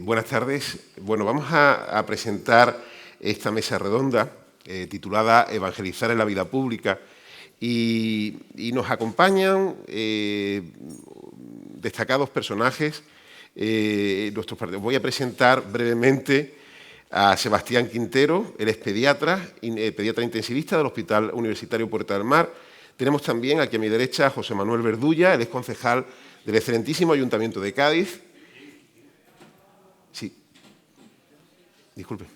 Buenas tardes. Bueno, vamos a presentar esta mesa redonda titulada Evangelizar en la vida pública y nos acompañan destacados personajes. Voy a presentar brevemente a Sebastián Quintero. Él es pediatra intensivista del Hospital Universitario Puerta del Mar. Tenemos también aquí a mi derecha a José Manuel Verdulla. Él es concejal del excelentísimo Ayuntamiento de Cádiz. Sí, disculpe.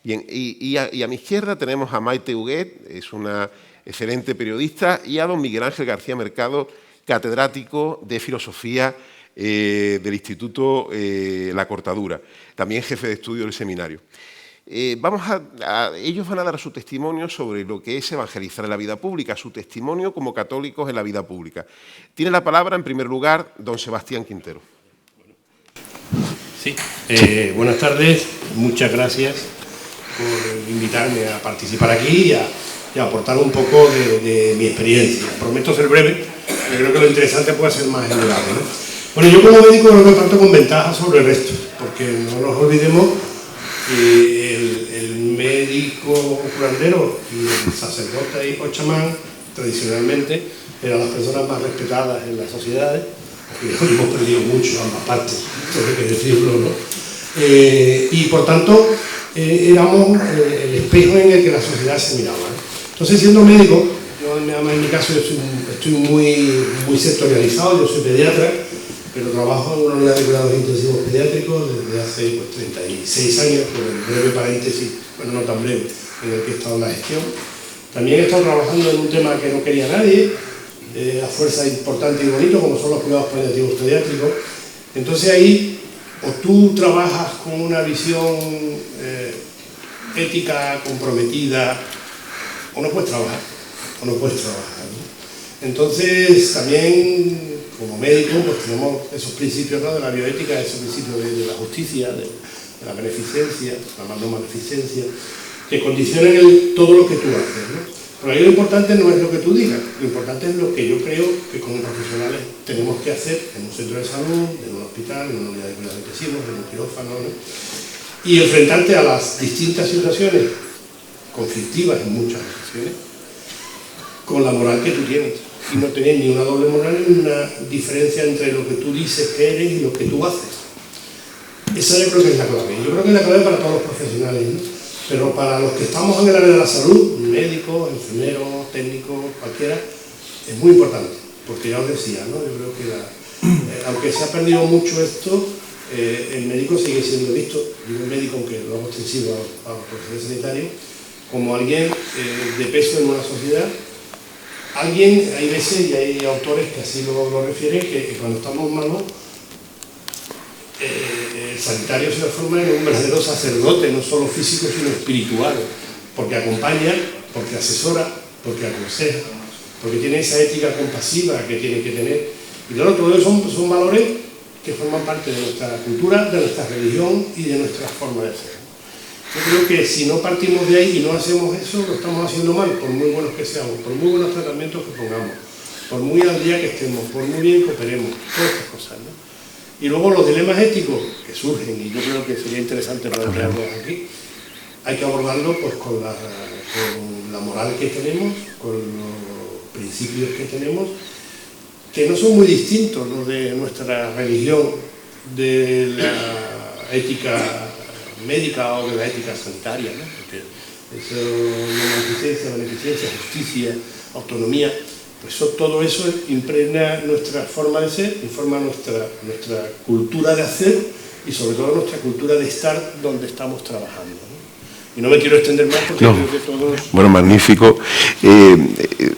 Bien, y a mi izquierda tenemos a Maite Huguet, es una excelente periodista, y a don Miguel Ángel García Mercado, catedrático de Filosofía del Instituto La Cortadura, también jefe de estudio del seminario. Ellos van a dar su testimonio sobre lo que es evangelizar en la vida pública, su testimonio como católicos en la vida pública. Tiene la palabra, en primer lugar, don Sebastián Quintero. Sí, buenas tardes, muchas gracias por invitarme a participar aquí y a aportar un poco de mi experiencia. Prometo ser breve, pero creo que lo interesante puede ser más general, ¿no? Bueno, yo como médico creo que parto con ventajas sobre el resto, porque no nos olvidemos que el médico curandero y el sacerdote o chamán tradicionalmente eran las personas más respetadas en las sociedades. Hoy hemos perdido mucho ambas partes, esto hay que decirlo, ¿no? Y por tanto éramos el espejo en el que la sociedad se miraba, ¿no? Entonces, siendo médico, yo en mi caso estoy muy sectorializado, yo soy pediatra, pero trabajo en una unidad de cuidados intensivos pediátricos desde hace 36 años, con el breve paréntesis, bueno, no tan breve, en el que he estado en la gestión. También he estado trabajando en un tema que no quería nadie, a fuerza importante y bonito, como son los cuidados paliativos pediátricos. Entonces ahí, o tú trabajas con una visión ética, comprometida, o no puedes trabajar, ¿no? Entonces también, como médico, pues tenemos esos principios, ¿no?, de la bioética, esos principios de la justicia, de la beneficencia, la no maleficencia, que condicionan todo lo que tú haces, ¿no? Pero ahí lo importante no es lo que tú digas, lo importante es lo que yo creo que como profesionales tenemos que hacer en un centro de salud, en un hospital, en una unidad de cuidados intensivos, en un quirófano, ¿no? Y enfrentarte a las distintas situaciones conflictivas en muchas ocasiones con la moral que tú tienes, y no tener ni una doble moral ni una diferencia entre lo que tú dices que eres y lo que tú haces. Esa yo creo que es la clave. Yo creo que es la clave para todos los profesionales, ¿no? Pero para los que estamos en el área de la salud, médicos, enfermeros, técnicos, cualquiera, es muy importante, porque ya os decía, ¿no? Yo creo que aunque se ha perdido mucho esto, el médico sigue siendo visto, digo el médico aunque lo hago extensivo a los profesionales sanitarios, como alguien de peso en una sociedad. Hay veces y hay autores que así lo refieren, que cuando estamos malos, el sanitario se transforma en un verdadero sacerdote, no solo físico sino espiritual, porque acompaña, porque asesora, porque aconseja, porque tiene esa ética compasiva que tiene que tener. Y claro, todo eso son valores que forman parte de nuestra cultura, de nuestra religión y de nuestra forma de ser. Yo creo que si no partimos de ahí y no hacemos eso, lo estamos haciendo mal, por muy buenos que seamos, por muy buenos tratamientos que pongamos, por muy al día que estemos, por muy bien que operemos, todas estas cosas, ¿no? Y luego los dilemas éticos que surgen, y yo creo que sería interesante plantearlos aquí, hay que abordarlo pues con la moral que tenemos, con los principios que tenemos, que no son muy distintos los de nuestra religión, de la ética médica o de la ética sanitaria, ¿no? Porque eso, no beneficencia, justicia, autonomía, pues todo eso impregna nuestra forma de ser, informa nuestra cultura de hacer y sobre todo nuestra cultura de estar donde estamos trabajando, ¿no? Y no me quiero extender más porque creo que todos... Bueno, magnífico.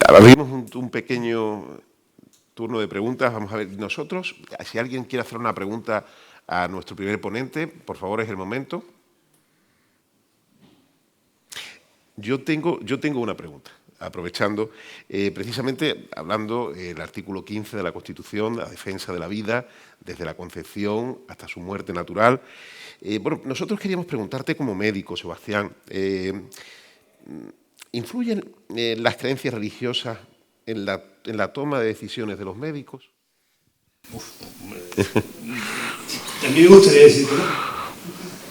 Abrimos un pequeño turno de preguntas. Vamos a ver, nosotros, si alguien quiere hacer una pregunta a nuestro primer ponente, por favor, es el momento. Yo tengo una pregunta. Aprovechando, precisamente hablando del artículo 15 de la Constitución, la defensa de la vida, desde la concepción hasta su muerte natural. Bueno, nosotros queríamos preguntarte como médico, Sebastián, ¿influyen las creencias religiosas en la toma de decisiones de los médicos? Y a mí me gustaría decir que no,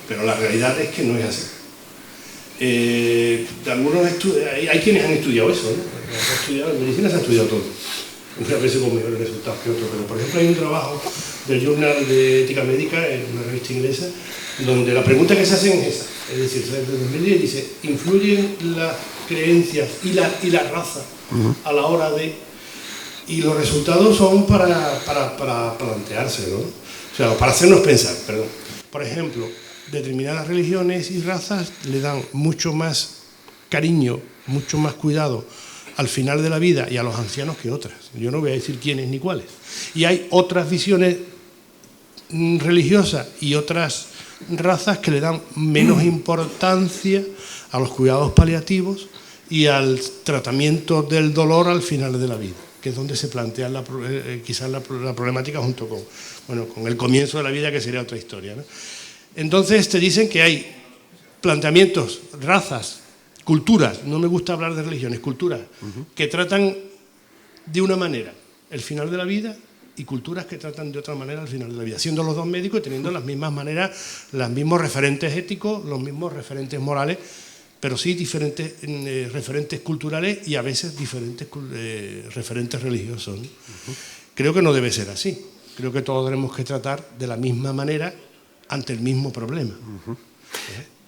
pero la realidad es que no es así. Hay quienes han estudiado eso, ¿no? En medicina se ha estudiado todo, muchas veces con mejores resultados que otros, pero por ejemplo hay un trabajo del Journal de Ética Médica, en una revista inglesa, donde la pregunta que se hacen es esa, es decir, desde 2010 dice, ¿influyen las creencias y la raza a la hora de...? Y los resultados son para plantearse, ¿no? O sea, para hacernos pensar, perdón. Por ejemplo, determinadas religiones y razas le dan mucho más cariño, mucho más cuidado al final de la vida y a los ancianos que otras. Yo no voy a decir quiénes ni cuáles. Y hay otras visiones religiosas y otras razas que le dan menos importancia a los cuidados paliativos y al tratamiento del dolor al final de la vida, que es donde se plantea quizás la problemática junto con el comienzo de la vida, que sería otra historia, ¿no? Entonces te dicen que hay planteamientos, razas, culturas, no me gusta hablar de religiones, culturas, que tratan de una manera el final de la vida y culturas que tratan de otra manera al final de la vida, siendo los dos médicos y teniendo las mismas maneras, los mismos referentes éticos, los mismos referentes morales, pero sí diferentes referentes culturales y a veces diferentes referentes religiosos, ¿no? Creo que no debe ser así. Creo que todos tenemos que tratar de la misma manera ante el mismo problema.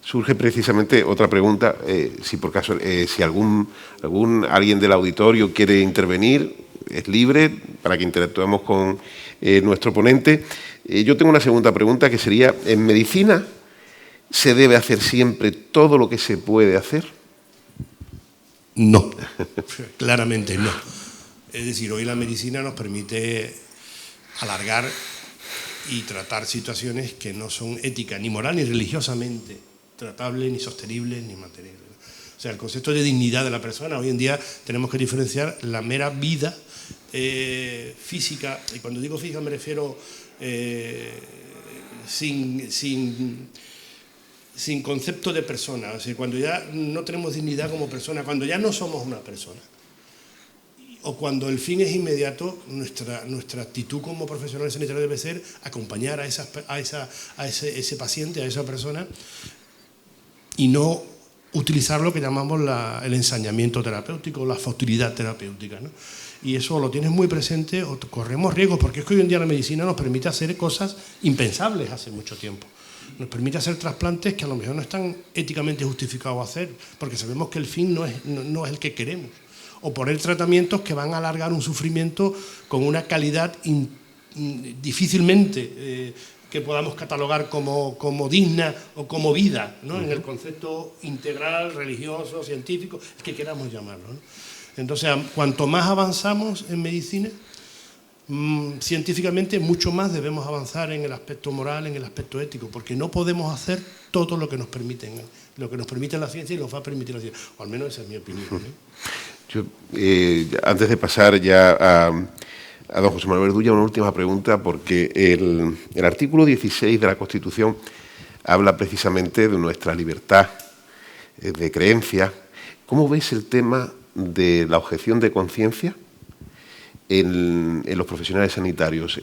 Surge precisamente otra pregunta, si por caso, si alguien del auditorio quiere intervenir, es libre para que interactuemos con nuestro ponente. Yo tengo una segunda pregunta que sería, ¿en medicina se debe hacer siempre todo lo que se puede hacer? No, claramente no. Es decir, hoy la medicina nos permite alargar y tratar situaciones que no son éticas, ni moral, ni religiosamente tratables, ni sostenibles, ni mantenibles. O sea, el concepto de dignidad de la persona, hoy en día tenemos que diferenciar la mera vida física, y cuando digo física me refiero sin concepto de persona, o sea, cuando ya no tenemos dignidad como persona, cuando ya no somos una persona, o cuando el fin es inmediato, nuestra actitud como profesional sanitario debe ser acompañar a ese paciente, a esa persona, y no utilizar lo que llamamos el ensañamiento terapéutico, la futilidad terapéutica, ¿no? Y eso lo tienes muy presente o corremos riesgos, porque es que hoy en día la medicina nos permite hacer cosas impensables hace mucho tiempo. Nos permite hacer trasplantes que a lo mejor no están éticamente justificados hacer, porque sabemos que el fin no es el que queremos. O poner tratamientos que van a alargar un sufrimiento con una calidad difícilmente que podamos catalogar como digna o como vida, ¿no? En el concepto integral, religioso, científico, el que queramos llamarlo, ¿no? Entonces, cuanto más avanzamos en medicina, científicamente mucho más debemos avanzar en el aspecto moral, en el aspecto ético, porque no podemos hacer todo lo que nos permite la ciencia y nos va a permitir la ciencia, o al menos esa es mi opinión, ¿no? Yo, antes de pasar ya a don José Manuel Verdulla, una última pregunta, porque el artículo 16 de la Constitución habla precisamente de nuestra libertad de creencia. ¿Cómo ves el tema de la objeción de conciencia en los profesionales sanitarios?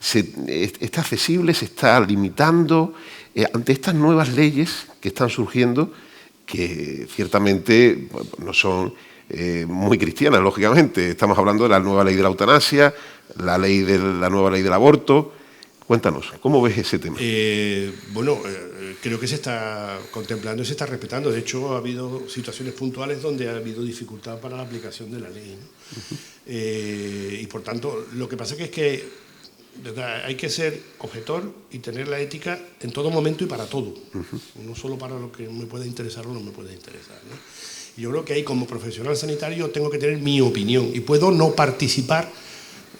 ¿Está accesible, se está limitando ante estas nuevas leyes que están surgiendo, que ciertamente no son muy cristianas, lógicamente? Estamos hablando de la nueva ley de la eutanasia, la nueva ley del aborto. Cuéntanos, ¿cómo ves ese tema? Creo que se está contemplando y se está respetando. De hecho, ha habido situaciones puntuales donde ha habido dificultad para la aplicación de la ley, ¿no? Y por tanto, lo que pasa es que hay que ser objetor y tener la ética en todo momento y para todo, no solo para lo que me puede interesar o no me puede interesar, ¿no? Y yo creo que ahí, como profesional sanitario, tengo que tener mi opinión y puedo no participar.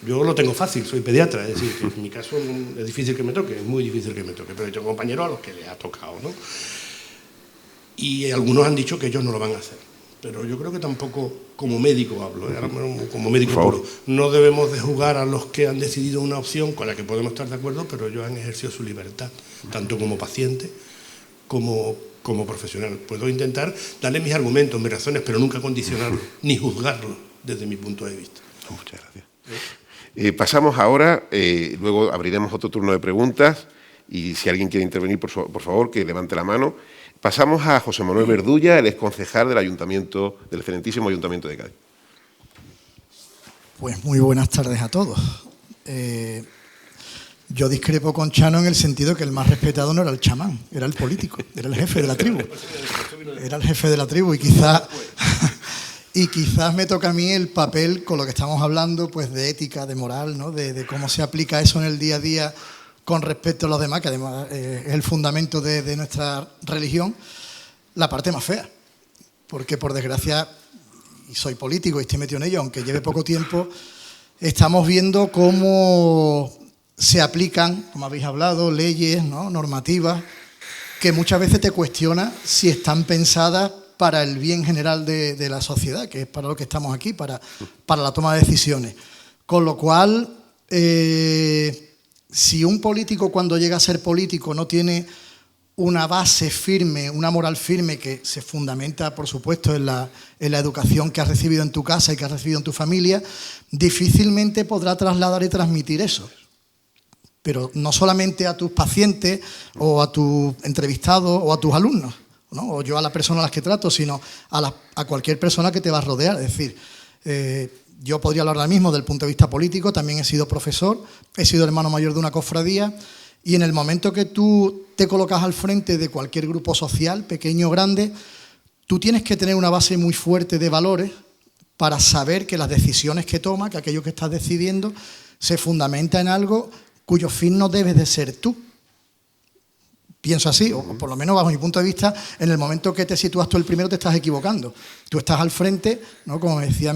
Yo lo tengo fácil, soy pediatra, es decir, que en mi caso es difícil que me toque, es muy difícil que me toque, pero tengo compañeros a los que les ha tocado, ¿no? Y algunos han dicho que ellos no lo van a hacer, pero yo creo que tampoco, como médico hablo, como médico puro, no debemos de juzgar a los que han decidido una opción con la que podemos estar de acuerdo, pero ellos han ejercido su libertad, tanto como paciente como profesional. Puedo intentar darle mis argumentos, mis razones, pero nunca condicionarlo, ni juzgarlo desde mi punto de vista. Muchas gracias. Pasamos ahora, luego abriremos otro turno de preguntas y si alguien quiere intervenir, por favor, que levante la mano. Pasamos a José Manuel Verdulla, el exconcejal del excelentísimo Ayuntamiento de Cádiz. Pues muy buenas tardes a todos. Yo discrepo con Chano en el sentido que el más respetado no era el chamán, era el político, era el jefe de la tribu. Era el jefe de la tribu y quizás me toca a mí el papel con lo que estamos hablando, pues de ética, de moral, ¿no? De cómo se aplica eso en el día a día con respecto a los demás, que además es el fundamento de nuestra religión, la parte más fea. Porque por desgracia, y soy político y estoy metido en ello, aunque lleve poco tiempo, estamos viendo cómo se aplican, como habéis hablado, leyes, ¿no? Normativas, que muchas veces te cuestiona si están pensadas para el bien general de la sociedad, que es para lo que estamos aquí, para la toma de decisiones. Con lo cual, si un político cuando llega a ser político no tiene una base firme, una moral firme que se fundamenta, por supuesto, en la educación que has recibido en tu casa y que has recibido en tu familia, difícilmente podrá trasladar y transmitir eso. Pero no solamente a tus pacientes o a tus entrevistados o a tus alumnos, ¿no? O yo a las personas a las que trato, sino a cualquier persona que te va a rodear. Es decir, yo podría hablar ahora mismo del punto de vista político, también he sido profesor, he sido hermano mayor de una cofradía y en el momento que tú te colocas al frente de cualquier grupo social, pequeño o grande, tú tienes que tener una base muy fuerte de valores para saber que las decisiones que tomas, que aquello que estás decidiendo, se fundamenta en algo cuyo fin no debes de ser tú. Pienso así, o por lo menos bajo mi punto de vista, en el momento que te sitúas tú el primero te estás equivocando. Tú estás al frente, ¿no? Como decía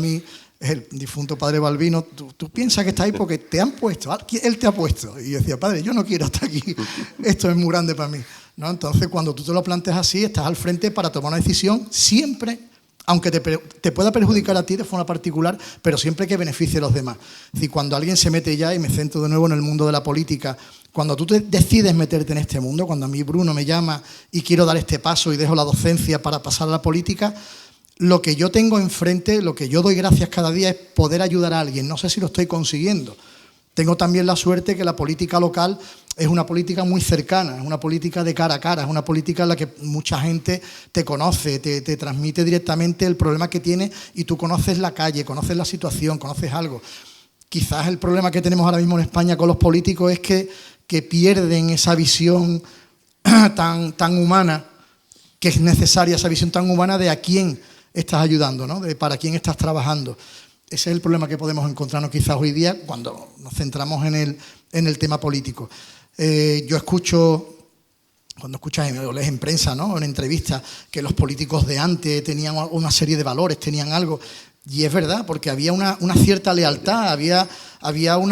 el difunto padre Balbino, tú piensas que estás ahí porque te han puesto, él te ha puesto. Y yo decía, padre, yo no quiero estar aquí, esto es muy grande para mí, ¿no? Entonces, cuando tú te lo planteas así, estás al frente para tomar una decisión siempre, aunque te pueda perjudicar a ti de forma particular, pero siempre que beneficie a los demás. Es decir, cuando alguien se mete ya, y me centro de nuevo en el mundo de la política, cuando tú decides meterte en este mundo, cuando a mí Bruno me llama y quiero dar este paso y dejo la docencia para pasar a la política, lo que yo tengo enfrente, lo que yo doy gracias cada día es poder ayudar a alguien. No sé si lo estoy consiguiendo. Tengo también la suerte que la política local es una política muy cercana, es una política de cara a cara, es una política en la que mucha gente te conoce, te transmite directamente el problema que tiene y tú conoces la calle, conoces la situación, conoces algo. Quizás el problema que tenemos ahora mismo en España con los políticos es que pierden esa visión tan humana, que es necesaria esa visión tan humana de a quién estás ayudando, ¿no? De para quién estás trabajando. Ese es el problema que podemos encontrarnos quizás hoy día cuando nos centramos en el tema político. Yo escucho, cuando escuchas o lees en prensa, ¿no? En entrevistas, que los políticos de antes tenían una serie de valores, tenían algo. Y es verdad, porque había una cierta lealtad, había un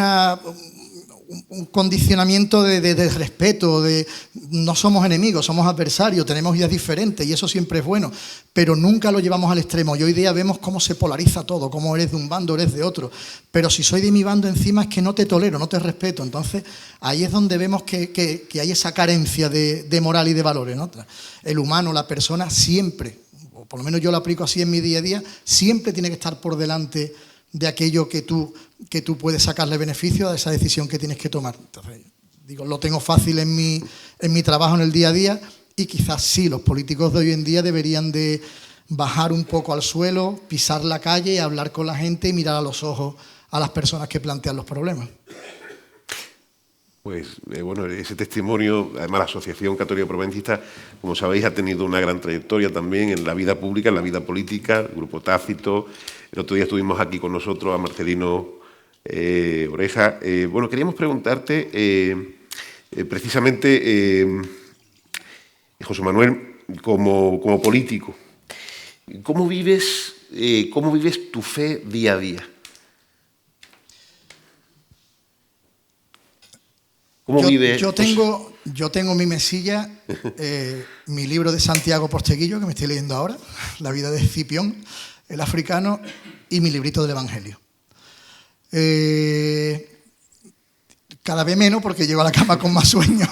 condicionamiento de respeto, no somos enemigos, somos adversarios, tenemos ideas diferentes y eso siempre es bueno, pero nunca lo llevamos al extremo. Y hoy día vemos cómo se polariza todo, cómo eres de un bando, eres de otro, pero si soy de mi bando encima es que no te tolero, no te respeto. Entonces ahí es donde vemos que hay esa carencia de moral y de valores, ¿no? El humano, la persona siempre, o por lo menos yo lo aplico así en mi día a día, siempre tiene que estar por delante de aquello que tú puedes sacarle beneficio a esa decisión que tienes que tomar. Entonces, digo, lo tengo fácil en mi trabajo en el día a día y quizás sí, los políticos de hoy en día deberían de bajar un poco al suelo, pisar la calle y hablar con la gente y mirar a los ojos a las personas que plantean los problemas. Pues bueno, ese testimonio, además la Asociación Católica Provencista, como sabéis, ha tenido una gran trayectoria también en la vida pública, en la vida política, el Grupo Tácito. El otro día estuvimos aquí con nosotros a Marcelino Oreja. Bueno, queríamos preguntarte precisamente, José Manuel, como político, ¿cómo vives tu fe día a día? ¿Cómo vives? Yo tengo mi mesilla, mi libro de Santiago Posteguillo, que me estoy leyendo ahora, La vida de Escipión, el africano, y mi librito del Evangelio. Cada vez menos porque llego a la cama con más sueño,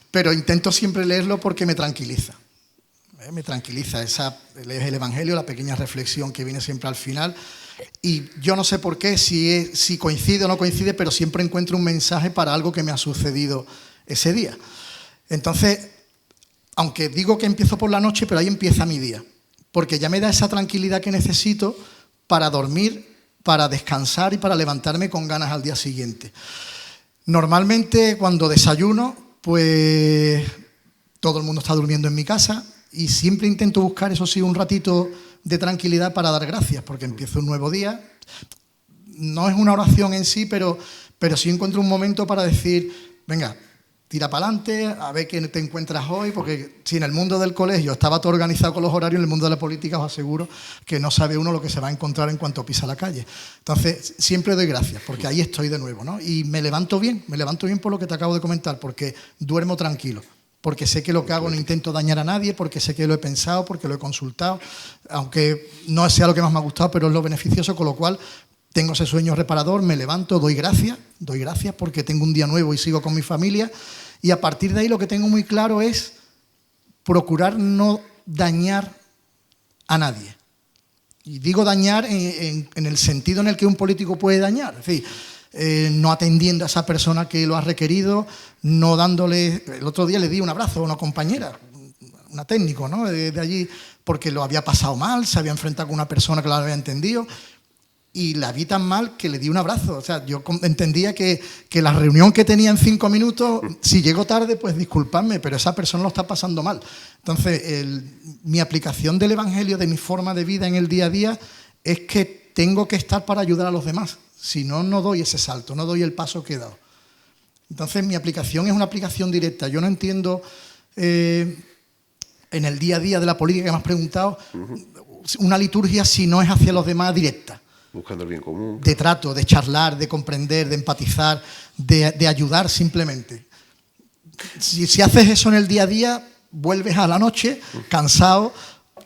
pero intento siempre leerlo porque me tranquiliza. Me tranquiliza, lees el Evangelio, la pequeña reflexión que viene siempre al final, Y yo no sé por qué, si coincide o no coincide, pero siempre encuentro un mensaje para algo que me ha sucedido ese día. Entonces, aunque digo que empiezo por la noche, pero ahí empieza mi día, porque ya me da esa tranquilidad que necesito para dormir, para descansar y para levantarme con ganas al día siguiente. Normalmente cuando desayuno, pues todo el mundo está durmiendo en mi casa y siempre intento buscar, eso sí, un ratito de tranquilidad para dar gracias, porque empiezo un nuevo día. No es una oración en sí, pero sí encuentro un momento para decir, venga, tira para adelante, a ver qué te encuentras hoy, porque si en el mundo del colegio estaba todo organizado con los horarios, en el mundo de la política os aseguro que no sabe uno lo que se va a encontrar en cuanto pisa la calle. Entonces, siempre doy gracias, porque ahí estoy de nuevo, ¿no? Y me levanto bien por lo que te acabo de comentar, porque duermo tranquilo, porque sé que lo que hago no intento dañar a nadie, porque sé que lo he pensado, porque lo he consultado, aunque no sea lo que más me ha gustado, pero es lo beneficioso, con lo cual tengo ese sueño reparador, me levanto, doy gracias porque tengo un día nuevo y sigo con mi familia, y a partir de ahí lo que tengo muy claro es procurar no dañar a nadie. Y digo dañar en el sentido en el que un político puede dañar, es decir, no atendiendo a esa persona que lo ha requerido, no dándole... El otro día le di un abrazo a una compañera, una técnico, ¿no?, de allí, porque lo había pasado mal, se había enfrentado con una persona que lo había entendido, y la vi tan mal que le di un abrazo. O sea, yo entendía que la reunión que tenía en 5 minutos, si llego tarde, pues disculpadme, pero esa persona lo está pasando mal. Entonces, mi aplicación del Evangelio, de mi forma de vida en el día a día, es que tengo que estar para ayudar a los demás. Si no, no doy ese salto, no doy el paso que he dado. Entonces, mi aplicación es una aplicación directa. Yo no entiendo, en el día a día de la política que me has preguntado, una liturgia si no es hacia los demás directa. Buscando el bien común. De trato, de charlar, de comprender, de empatizar, de ayudar simplemente. Si haces eso en el día a día, vuelves a la noche cansado,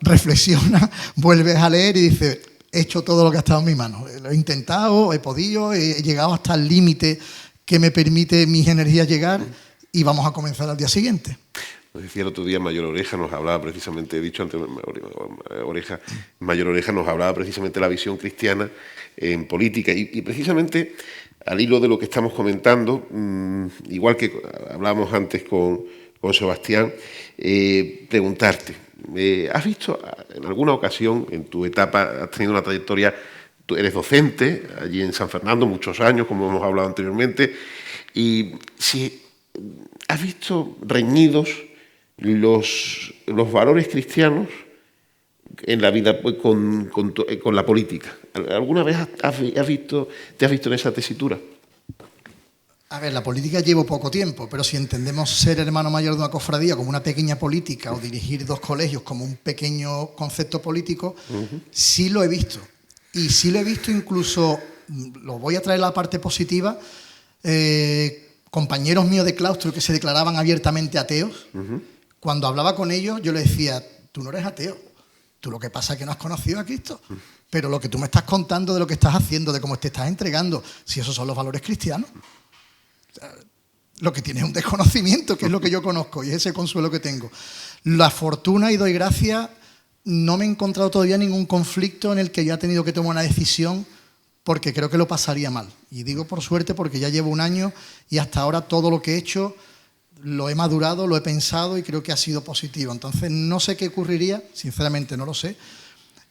reflexionas, vuelves a leer y dices, he hecho todo lo que ha estado en mi mano. Lo he intentado, he podido, he llegado hasta el límite que me permite mis energías llegar y vamos a comenzar al día siguiente. Nos decía el otro día Mayor Oreja, nos hablaba precisamente, he dicho antes Mayor Oreja nos hablaba precisamente de la visión cristiana en política y precisamente al hilo de lo que estamos comentando, igual que hablábamos antes con Sebastián, preguntarte, ¿has visto en alguna ocasión en tu etapa, has tenido una trayectoria, tú eres docente allí en San Fernando, muchos años, como hemos hablado anteriormente, y si has visto reñidos los valores cristianos en la vida con la política? ¿Alguna vez te has visto en esa tesitura? A ver, la política llevo poco tiempo, pero si entendemos ser hermano mayor de una cofradía como una pequeña política o dirigir 2 colegios como un pequeño concepto político, sí lo he visto. Y sí lo he visto incluso, lo voy a traer a la parte positiva, compañeros míos de claustro que se declaraban abiertamente ateos. Cuando hablaba con ellos, yo les decía, tú no eres ateo, tú lo que pasa es que no has conocido a Cristo, pero lo que tú me estás contando de lo que estás haciendo, de cómo te estás entregando, si esos son los valores cristianos, o sea, lo que tienes es un desconocimiento, que es lo que yo conozco y es ese consuelo que tengo. La fortuna, y doy gracias, no me he encontrado todavía ningún conflicto en el que yo haya tenido que tomar una decisión porque creo que lo pasaría mal. Y digo por suerte porque ya llevo 1 año y hasta ahora todo lo que he hecho lo he madurado, lo he pensado y creo que ha sido positivo. Entonces no sé qué ocurriría, sinceramente no lo sé,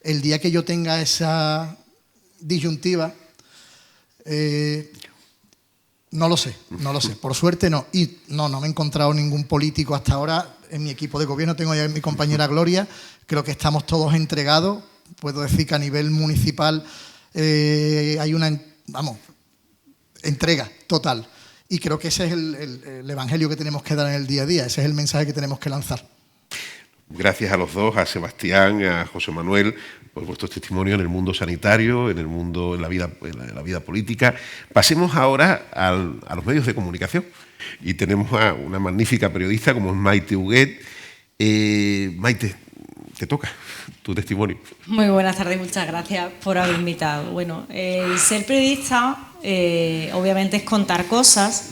el día que yo tenga esa disyuntiva, no lo sé. Por suerte no. Y no me he encontrado ningún político hasta ahora. En mi equipo de gobierno tengo ya a mi compañera Gloria, creo que estamos todos entregados. Puedo decir que a nivel municipal hay una, entrega total. Y creo que ese es el evangelio que tenemos que dar en el día a día, ese es el mensaje que tenemos que lanzar. Gracias a los dos, a Sebastián, a José Manuel, por vuestros testimonios en el mundo sanitario, en la vida política. Pasemos ahora a los medios de comunicación. Y tenemos a una magnífica periodista como es Maite Huguet. Maite, te toca tu testimonio. Muy buenas tardes, muchas gracias por haber invitado. Bueno, ser periodista obviamente es contar cosas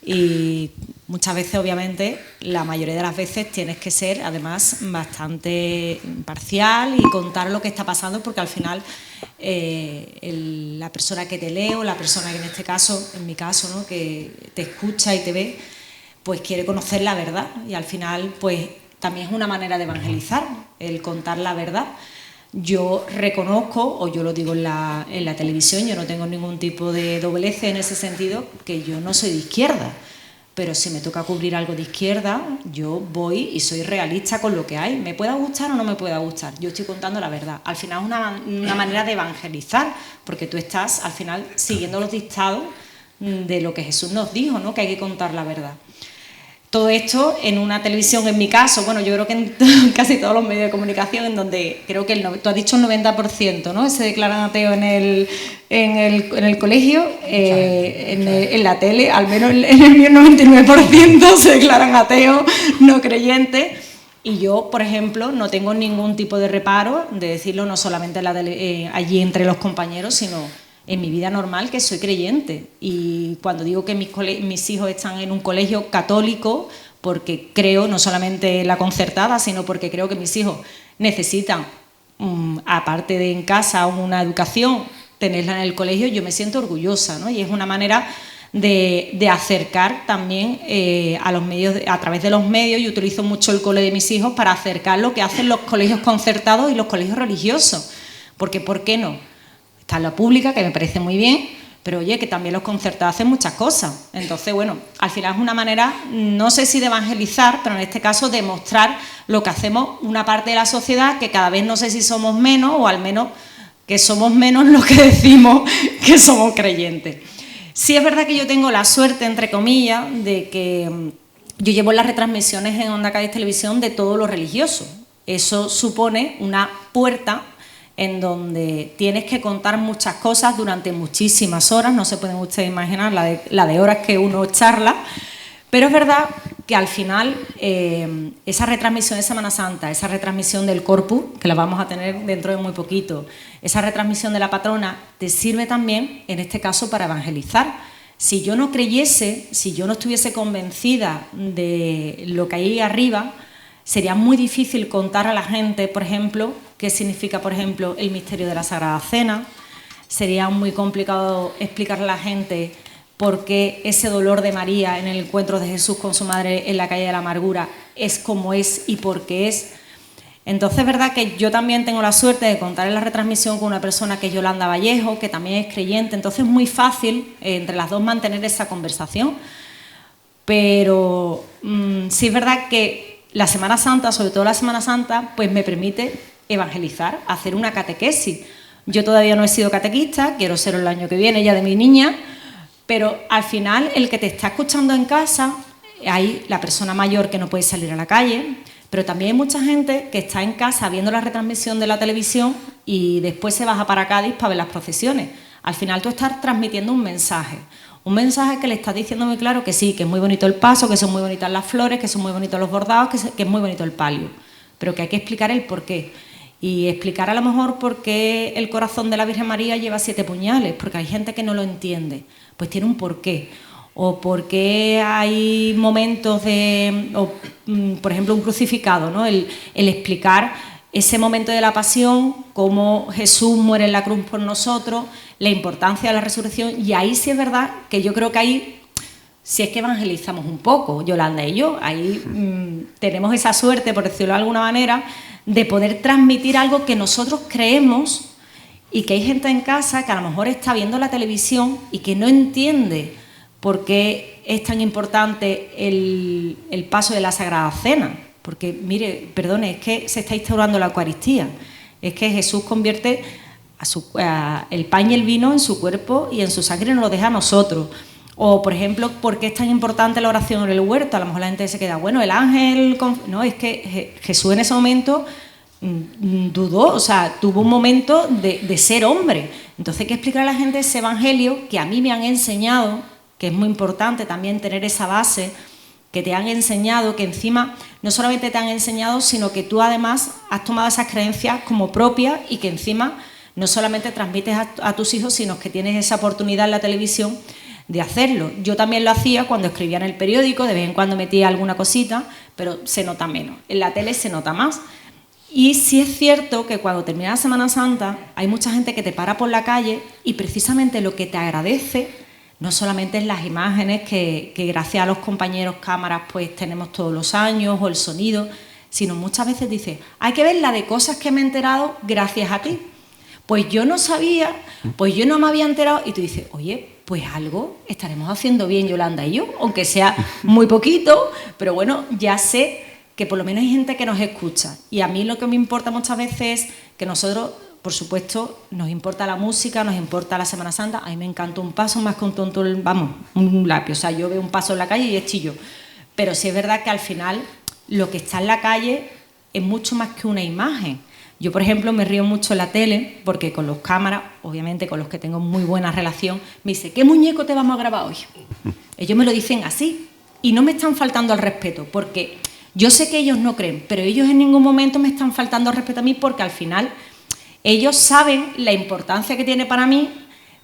y muchas veces, obviamente, la mayoría de las veces tienes que ser, además, bastante imparcial y contar lo que está pasando, porque al final la persona que te lee, o la persona que en este caso, en mi caso, ¿no?, que te escucha y te ve, pues quiere conocer la verdad, y al final, pues también es una manera de evangelizar, el contar la verdad. Yo reconozco, o yo lo digo en la televisión, yo no tengo ningún tipo de doblez en ese sentido, que yo no soy de izquierda, pero si me toca cubrir algo de izquierda, yo voy y soy realista con lo que hay. Me pueda gustar o no me pueda gustar, yo estoy contando la verdad. Al final es una manera de evangelizar, porque tú estás al final siguiendo los dictados de lo que Jesús nos dijo, ¿no?, que hay que contar la verdad. Todo esto en una televisión, en mi caso, bueno, yo creo que en casi todos los medios de comunicación, en donde creo que tú has dicho el 90%, ¿no?, se declaran ateos en el colegio, en la tele, al menos en el mío 99% se declaran ateos, no creyentes. Y yo, por ejemplo, no tengo ningún tipo de reparo de decirlo, no solamente allí entre los compañeros, sino en mi vida normal, que soy creyente. Y cuando digo que mis hijos están en un colegio católico, porque creo, no solamente la concertada, sino porque creo que mis hijos necesitan, aparte de en casa, una educación, tenerla en el colegio, yo me siento orgullosa, ¿no? Y es una manera de acercar también a los medios, a través de los medios. Yo utilizo mucho el cole de mis hijos para acercar lo que hacen los colegios concertados y los colegios religiosos. Porque, ¿por qué no? Está la pública, que me parece muy bien, pero oye, que también los concertados hacen muchas cosas. Entonces, bueno, al final es una manera, no sé si de evangelizar, pero en este caso de mostrar lo que hacemos una parte de la sociedad, que cada vez no sé si somos menos, o al menos que somos menos los que decimos que somos creyentes. Sí es verdad que yo tengo la suerte, entre comillas, de que yo llevo las retransmisiones en Onda Cádiz Televisión de todo lo religioso. Eso supone una puerta en donde tienes que contar muchas cosas durante muchísimas horas, no se pueden ustedes imaginar la de horas que uno charla, pero es verdad que al final esa retransmisión de Semana Santa, esa retransmisión del Corpus, que la vamos a tener dentro de muy poquito, esa retransmisión de la patrona, te sirve también, en este caso, para evangelizar. Si yo no creyese, si yo no estuviese convencida de lo que hay ahí arriba, sería muy difícil contar a la gente, por ejemplo, qué significa, por ejemplo, el misterio de la Sagrada Cena. Sería muy complicado explicarle a la gente por qué ese dolor de María en el encuentro de Jesús con su madre en la calle de la Amargura es como es y por qué es. Entonces es verdad que yo también tengo la suerte de contar en la retransmisión con una persona que es Yolanda Vallejo, que también es creyente, entonces es muy fácil entre las dos mantener esa conversación. Pero sí es verdad que la Semana Santa, sobre todo la Semana Santa, pues me permite evangelizar, hacer una catequesis. Yo todavía no he sido catequista, quiero serlo el año que viene ya de mi niña, pero al final el que te está escuchando en casa, hay la persona mayor que no puede salir a la calle, pero también hay mucha gente que está en casa viendo la retransmisión de la televisión y después se baja para Cádiz para ver las procesiones. Al final tú estás transmitiendo un mensaje que le estás diciendo muy claro que sí, que es muy bonito el paso, que son muy bonitas las flores, que son muy bonitos los bordados, que es muy bonito el palio, pero que hay que explicar el porqué. Y explicar a lo mejor por qué el corazón de la Virgen María lleva 7 puñales, porque hay gente que no lo entiende, pues tiene un porqué. O por qué hay momentos por ejemplo, un crucificado, ¿no? El explicar ese momento de la pasión, cómo Jesús muere en la cruz por nosotros, la importancia de la resurrección, y ahí sí es verdad que yo creo que ahí sí es que evangelizamos un poco, Yolanda y yo, ahí tenemos esa suerte, por decirlo de alguna manera, de poder transmitir algo que nosotros creemos y que hay gente en casa que a lo mejor está viendo la televisión y que no entiende por qué es tan importante el paso de la Sagrada Cena. Porque, mire, perdone, es que se está instaurando la Eucaristía. Es que Jesús convierte el pan y el vino en su cuerpo y en su sangre y nos lo deja a nosotros. O, por ejemplo, ¿por qué es tan importante la oración en el huerto? A lo mejor la gente se queda, bueno, el ángel... No, es que Jesús en ese momento dudó, o sea, tuvo un momento de ser hombre. Entonces hay que explicar a la gente ese evangelio que a mí me han enseñado, que es muy importante también tener esa base, que te han enseñado, que encima no solamente te han enseñado, sino que tú además has tomado esas creencias como propias y que encima no solamente transmites a tus hijos, sino que tienes esa oportunidad en la televisión de hacerlo. Yo también lo hacía cuando escribía en el periódico, de vez en cuando metía alguna cosita, pero se nota menos. En la tele se nota más. Y sí es cierto que cuando termina la Semana Santa hay mucha gente que te para por la calle y precisamente lo que te agradece no solamente es las imágenes que gracias a los compañeros cámaras pues tenemos todos los años o el sonido, sino muchas veces dice, hay que ver la de cosas que me he enterado gracias a ti. Pues yo no sabía, pues yo no me había enterado y tú dices, oye, pues algo estaremos haciendo bien Yolanda y yo, aunque sea muy poquito, pero bueno, ya sé que por lo menos hay gente que nos escucha. Y a mí lo que me importa muchas veces es que nosotros, por supuesto, nos importa la música, nos importa la Semana Santa. A mí me encanta un paso más que un tonto, vamos, un lápiz. O sea, yo veo un paso en la calle y es chillo. Pero sí es verdad que al final lo que está en la calle es mucho más que una imagen. Yo, por ejemplo, me río mucho en la tele porque con los cámaras, obviamente con los que tengo muy buena relación, me dice, ¿qué muñeco te vamos a grabar hoy? Ellos me lo dicen así y no me están faltando al respeto porque yo sé que ellos no creen, pero ellos en ningún momento me están faltando al respeto a mí porque al final ellos saben la importancia que tiene para mí,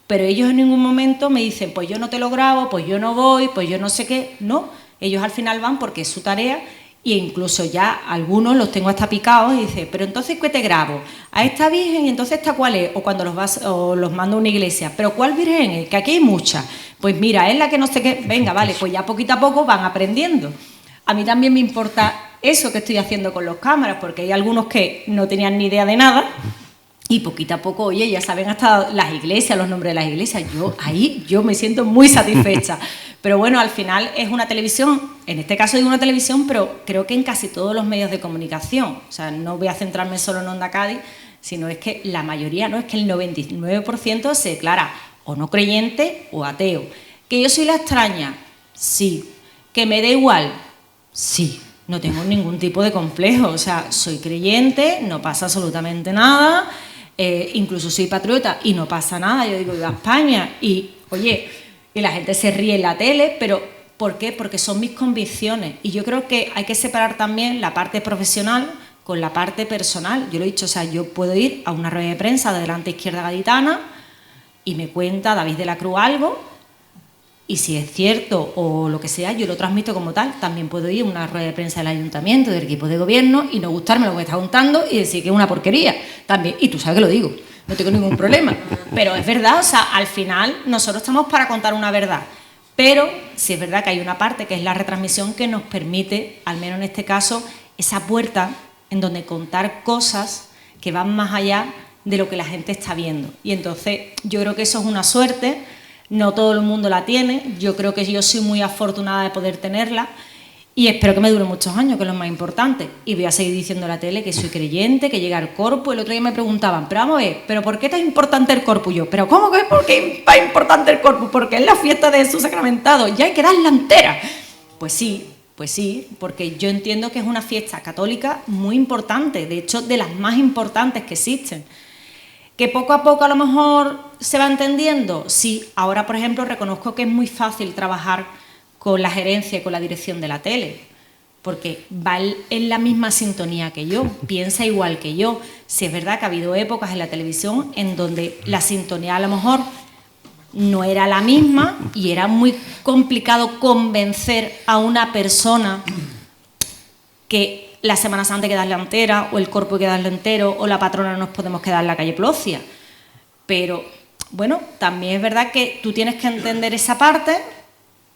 pero ellos en ningún momento me dicen, pues yo no te lo grabo, pues yo no voy, pues yo no sé qué. No, ellos al final van porque es su tarea e incluso ya algunos los tengo hasta picados y dicen, pero entonces ¿qué te grabo? ¿A esta virgen? ¿Y entonces esta cuál es? O cuando los mando a una iglesia, ¿pero cuál virgen es? Que aquí hay muchas. Pues mira, es la que no sé qué. Venga, vale, pues ya poquito a poco van aprendiendo. A mí también me importa eso que estoy haciendo con los cámaras, porque hay algunos que no tenían ni idea de nada y poquito a poco, oye, ya saben hasta las iglesias, los nombres de las iglesias. Yo me siento muy satisfecha. Pero bueno, al final es una televisión, en este caso digo una televisión, pero creo que en casi todos los medios de comunicación. O sea, no voy a centrarme solo en Onda Cádiz, sino es que la mayoría, no es que el 99% se declara o no creyente o ateo. ¿Que yo soy la extraña? Sí. ¿Que me da igual? Sí, no tengo ningún tipo de complejo, o sea, soy creyente, no pasa absolutamente nada, incluso soy patriota y no pasa nada, yo digo, viva España, y oye, y la gente se ríe en la tele, pero ¿por qué? Porque son mis convicciones, y yo creo que hay que separar también la parte profesional con la parte personal. Yo lo he dicho, o sea, yo puedo ir a una rueda de prensa de Delante Izquierda Gaditana y me cuenta David de la Cruz algo, y si es cierto o lo que sea, yo lo transmito como tal. También puedo ir a una rueda de prensa del ayuntamiento, del equipo de gobierno, y no gustarme lo que me está contando y decir que es una porquería. También, y tú sabes que lo digo, no tengo ningún problema. Pero es verdad, o sea, al final nosotros estamos para contar una verdad. Pero sí es verdad que hay una parte que es la retransmisión que nos permite, al menos en este caso, esa puerta en donde contar cosas que van más allá de lo que la gente está viendo. Y entonces yo creo que eso es una suerte. No todo el mundo la tiene, yo creo que yo soy muy afortunada de poder tenerla y espero que me dure muchos años, que es lo más importante. Y voy a seguir diciendo en la tele que soy creyente, que llega el corpus. El otro día me preguntaban, pero vamos a ver, ¿pero por qué tan importante el corpus? Yo, ¿pero cómo que por qué es importante el corpus? Porque es la fiesta de Jesús sacramentado, ya hay que darla entera. Pues sí, porque yo entiendo que es una fiesta católica muy importante, de hecho de las más importantes que existen. ¿Que poco a poco a lo mejor se va entendiendo? Sí, ahora por ejemplo reconozco que es muy fácil trabajar con la gerencia y con la dirección de la tele, porque va en la misma sintonía que yo, piensa igual que yo. Sí es verdad que ha habido épocas en la televisión en donde la sintonía a lo mejor no era la misma y era muy complicado convencer a una persona que la Semana Santa hay que darla entera, o el corpus hay que darlo entero, o la patrona no nos podemos quedar en la calle Plocia. Pero, bueno, también es verdad que tú tienes que entender esa parte,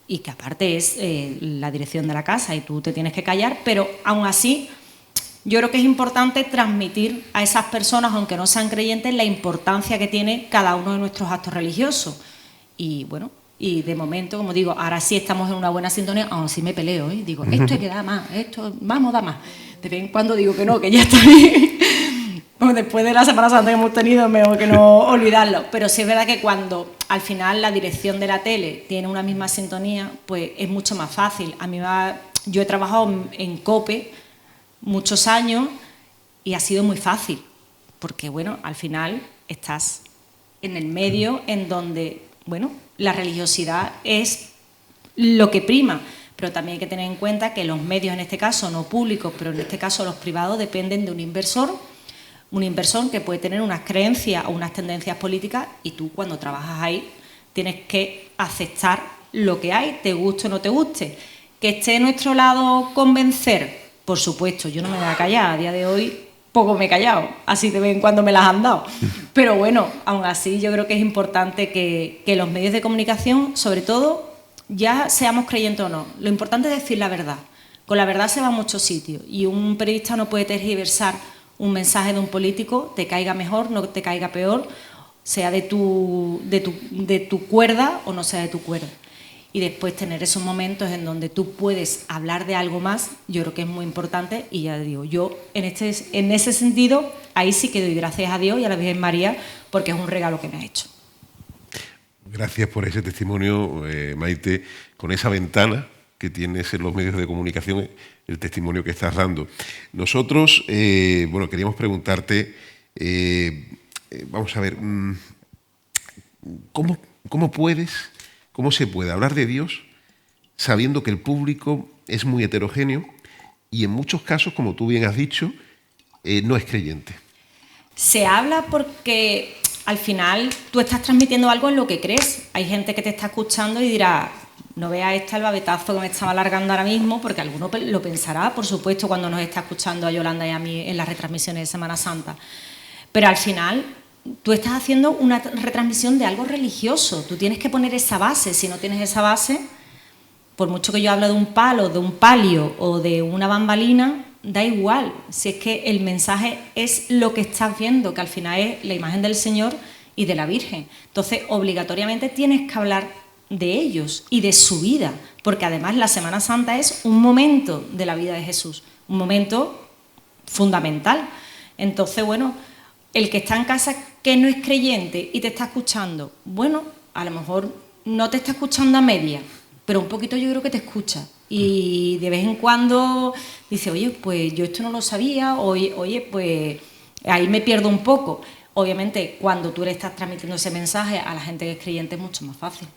y que aparte es la dirección de la casa y tú te tienes que callar, pero aún así yo creo que es importante transmitir a esas personas, aunque no sean creyentes, la importancia que tiene cada uno de nuestros actos religiosos. Y bueno, y de momento, como digo, ahora sí estamos en una buena sintonía, aún sí me peleo, digo, esto hay que dar más, esto, vamos a dar más. De vez en cuando digo que no, que ya está bien. Pues después de la Semana Santa que hemos tenido, mejor que no olvidarlo. Pero sí es verdad que cuando al final la dirección de la tele tiene una misma sintonía, pues es mucho más fácil. Yo he trabajado en COPE muchos años y ha sido muy fácil, porque bueno, al final estás en el medio en donde, bueno, la religiosidad es lo que prima, pero también hay que tener en cuenta que los medios, en este caso no públicos, pero en este caso los privados, dependen de un inversor que puede tener unas creencias o unas tendencias políticas, y tú cuando trabajas ahí tienes que aceptar lo que hay, te guste o no te guste. Que esté a nuestro lado convencer, por supuesto, yo no me voy a callar, a día de hoy poco me he callado, así de vez en cuando me las han dado. Pero bueno, aún así yo creo que es importante que los medios de comunicación, sobre todo, ya seamos creyentes o no, lo importante es decir la verdad. Con la verdad se va a muchos sitios y un periodista no puede tergiversar un mensaje de un político, te caiga mejor, no te caiga peor, sea de tu cuerda o no sea de tu cuerda. Y después tener esos momentos en donde tú puedes hablar de algo más, yo creo que es muy importante. Y ya digo, yo en ese sentido, ahí sí que doy gracias a Dios y a la Virgen María, porque es un regalo que me ha hecho. Gracias por ese testimonio, Maite, con esa ventana que tienes en los medios de comunicación, el testimonio que estás dando. Nosotros, bueno, queríamos preguntarte, vamos a ver, ¿cómo se puede hablar de Dios sabiendo que el público es muy heterogéneo y en muchos casos, como tú bien has dicho, no es creyente? Se habla porque al final tú estás transmitiendo algo en lo que crees. Hay gente que te está escuchando y dirá, no veas el babetazo que me estaba alargando ahora mismo, porque alguno lo pensará, por supuesto, cuando nos está escuchando a Yolanda y a mí en las retransmisiones de Semana Santa. Pero al final tú estás haciendo una retransmisión de algo religioso, tú tienes que poner esa base. Si no tienes esa base, por mucho que yo hable de un palo, de un palio o de una bambalina, da igual, si es que el mensaje es lo que estás viendo, que al final es la imagen del Señor y de la Virgen. Entonces, obligatoriamente tienes que hablar de ellos y de su vida, porque además la Semana Santa es un momento de la vida de Jesús, un momento fundamental. Entonces, bueno, el que está en casa que no es creyente y te está escuchando, bueno, a lo mejor no te está escuchando a media, pero un poquito yo creo que te escucha. Y de vez en cuando dice, oye, pues yo esto no lo sabía, oye, pues ahí me pierdo un poco. Obviamente, cuando tú le estás transmitiendo ese mensaje a la gente que es creyente es mucho más fácil.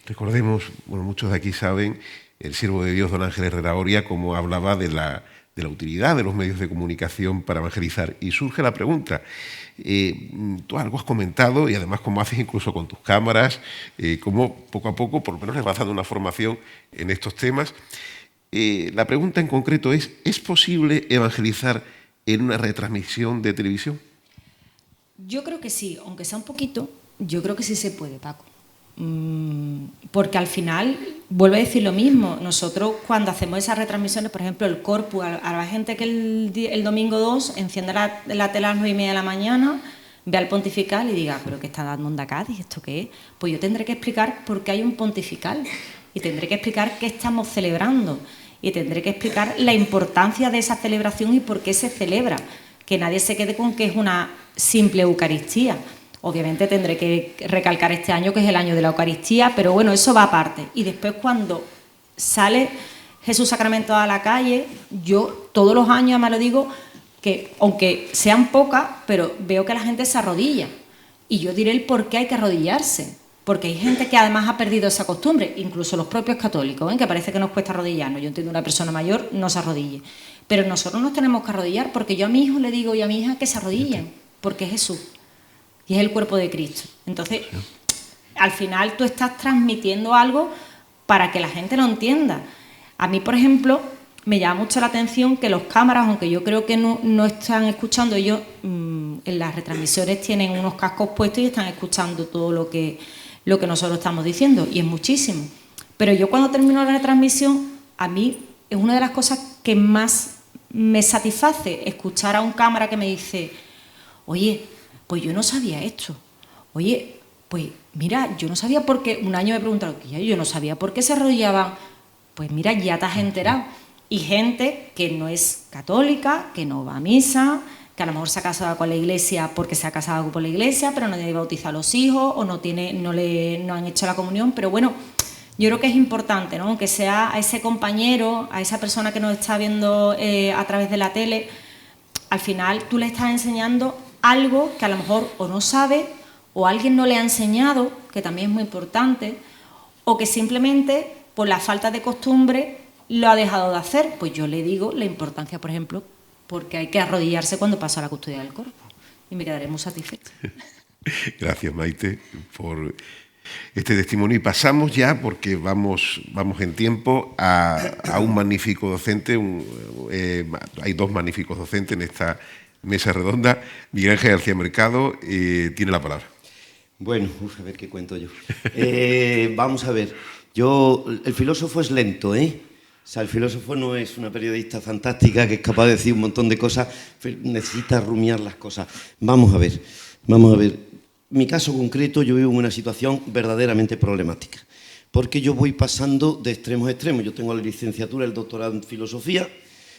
Recordemos, bueno, muchos de aquí saben, el siervo de Dios, don Ángel Herrera Oria, cómo hablaba de la utilidad de los medios de comunicación para evangelizar. Y surge la pregunta, tú algo has comentado y además cómo haces incluso con tus cámaras, cómo poco a poco, por lo menos les vas dando una formación en estos temas. La pregunta en concreto ¿es posible evangelizar en una retransmisión de televisión? Yo creo que sí, aunque sea un poquito, yo creo que sí se puede, Paco. Porque al final, vuelvo a decir lo mismo, nosotros cuando hacemos esas retransmisiones, por ejemplo el Corpus, a la gente que el domingo 2 enciende la tele a las 9:30 de la mañana, ve al pontifical y diga, ¿pero qué está dando Onda Cádiz? ¿Esto qué es? Pues yo tendré que explicar por qué hay un pontifical y tendré que explicar qué estamos celebrando y tendré que explicar la importancia de esa celebración y por qué se celebra, que nadie se quede con que es una simple Eucaristía. Obviamente tendré que recalcar este año que es el año de la Eucaristía, pero bueno, eso va aparte. Y después cuando sale Jesús Sacramento a la calle, yo todos los años me lo digo, que aunque sean pocas, pero veo que la gente se arrodilla. Y yo diré el por qué hay que arrodillarse. Porque hay gente que además ha perdido esa costumbre, incluso los propios católicos, que parece que nos cuesta arrodillarnos. Yo entiendo una persona mayor no se arrodille. Pero nosotros nos tenemos que arrodillar porque yo a mi hijo le digo y a mi hija que se arrodillen, porque es Jesús. Y es el cuerpo de Cristo. Entonces, al final tú estás transmitiendo algo para que la gente lo entienda. A mí, por ejemplo, me llama mucho la atención que los cámaras, aunque yo creo que no están escuchando, ellos en las retransmisiones tienen unos cascos puestos y están escuchando todo lo que nosotros estamos diciendo, y es muchísimo. Pero yo cuando termino la retransmisión, a mí es una de las cosas que más me satisface, escuchar a un cámara que me dice, oye, pues yo no sabía esto. Oye, pues mira, yo no sabía por qué. Un año me preguntaron, yo no sabía por qué se arrodillaban. Pues mira, ya te has enterado. Y gente que no es católica, que no va a misa, que a lo mejor se ha casado con la iglesia porque se ha casado con la iglesia, pero no tiene bautizado a los hijos o no han hecho la comunión. Pero bueno, yo creo que es importante, ¿no? Aunque sea a ese compañero, a esa persona que nos está viendo a través de la tele, al final tú le estás enseñando algo que a lo mejor o no sabe o alguien no le ha enseñado, que también es muy importante, o que simplemente por la falta de costumbre lo ha dejado de hacer. Pues yo le digo la importancia, por ejemplo, porque hay que arrodillarse cuando pasa la custodia del cuerpo y me quedaré muy satisfecha. Gracias, Maite, por este testimonio y pasamos ya, porque vamos en tiempo, a un magnífico docente. Hay dos magníficos docentes en esta mesa redonda. Miguel Ángel García Mercado tiene la palabra. Bueno, a ver qué cuento yo. Vamos a ver. El filósofo es lento, ¿eh? O sea, el filósofo no es una periodista fantástica que es capaz de decir un montón de cosas, necesita rumiar las cosas. Vamos a ver. Mi caso concreto, yo vivo en una situación verdaderamente problemática, porque yo voy pasando de extremos a extremos. Yo tengo la licenciatura, el doctorado en filosofía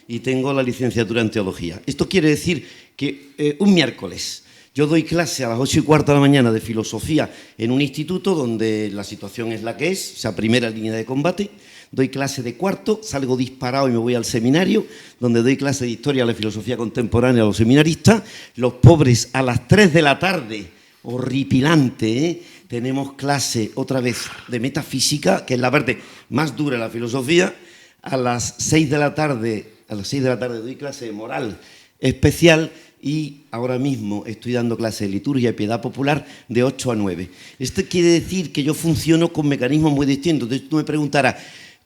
y tengo la licenciatura en teología. Esto quiere decir que un miércoles yo doy clase a las 8:15 de la mañana de filosofía en un instituto donde la situación es la que es, o sea, primera línea de combate. Doy clase de cuarto, salgo disparado y me voy al seminario, donde doy clase de historia de la filosofía contemporánea a los seminaristas. Los pobres a las 3 de la tarde, horripilante, ¿eh? Tenemos clase otra vez de metafísica, que es la parte más dura de la filosofía. A las 6 de la tarde doy clase de moral especial y ahora mismo estoy dando clase de liturgia y piedad popular de 8 a 9. Esto quiere decir que yo funciono con mecanismos muy distintos. Entonces tú me preguntarás,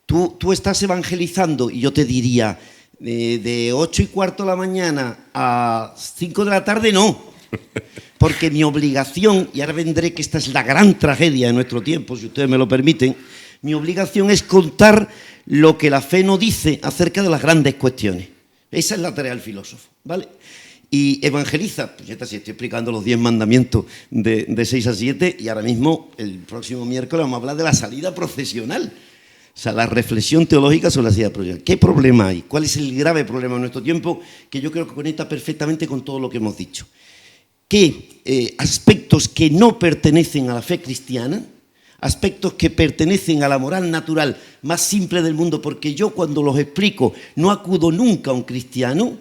¿tú estás evangelizando? Y yo te diría, de 8:15 de la mañana a 5 de la tarde no. Porque mi obligación, y ahora vendré que esta es la gran tragedia de nuestro tiempo, si ustedes me lo permiten, mi obligación es contar lo que la fe no dice acerca de las grandes cuestiones. Esa es la tarea del filósofo, ¿vale? Y evangeliza, pues ya está, estoy explicando los 10 mandamientos de 6 a 7 y ahora mismo, el próximo miércoles, vamos a hablar de la salida procesional. O sea, la reflexión teológica sobre la salida procesional. ¿Qué problema hay? ¿Cuál es el grave problema de nuestro tiempo? Que yo creo que conecta perfectamente con todo lo que hemos dicho. Que aspectos que no pertenecen a la fe cristiana, aspectos que pertenecen a la moral natural más simple del mundo, porque yo cuando los explico no acudo nunca a un cristiano,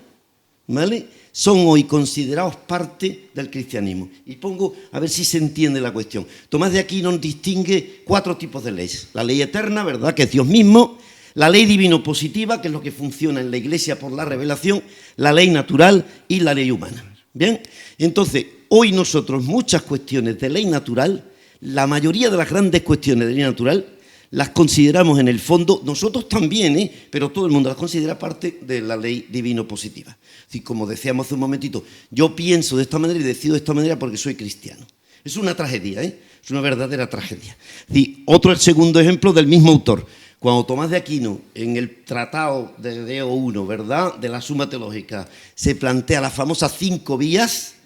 ¿vale? Son hoy considerados parte del cristianismo. Y pongo, a ver si se entiende la cuestión. Tomás de Aquino distingue 4 tipos de leyes. La ley eterna, ¿verdad?, que es Dios mismo. La ley divino-positiva, que es lo que funciona en la Iglesia por la revelación. La ley natural y la ley humana. ¿Bien? Entonces, hoy nosotros muchas cuestiones de ley natural, la mayoría de las grandes cuestiones de ley natural, las consideramos en el fondo, nosotros también, pero todo el mundo las considera parte de la ley divino-positiva. Así como decíamos hace un momentito, yo pienso de esta manera y decido de esta manera porque soy cristiano. Es una tragedia, es una verdadera tragedia. Y el segundo ejemplo del mismo autor. Cuando Tomás de Aquino, en el Tratado de Deo I, ¿verdad?, de la Suma Teológica, se plantea las famosas 5 vías,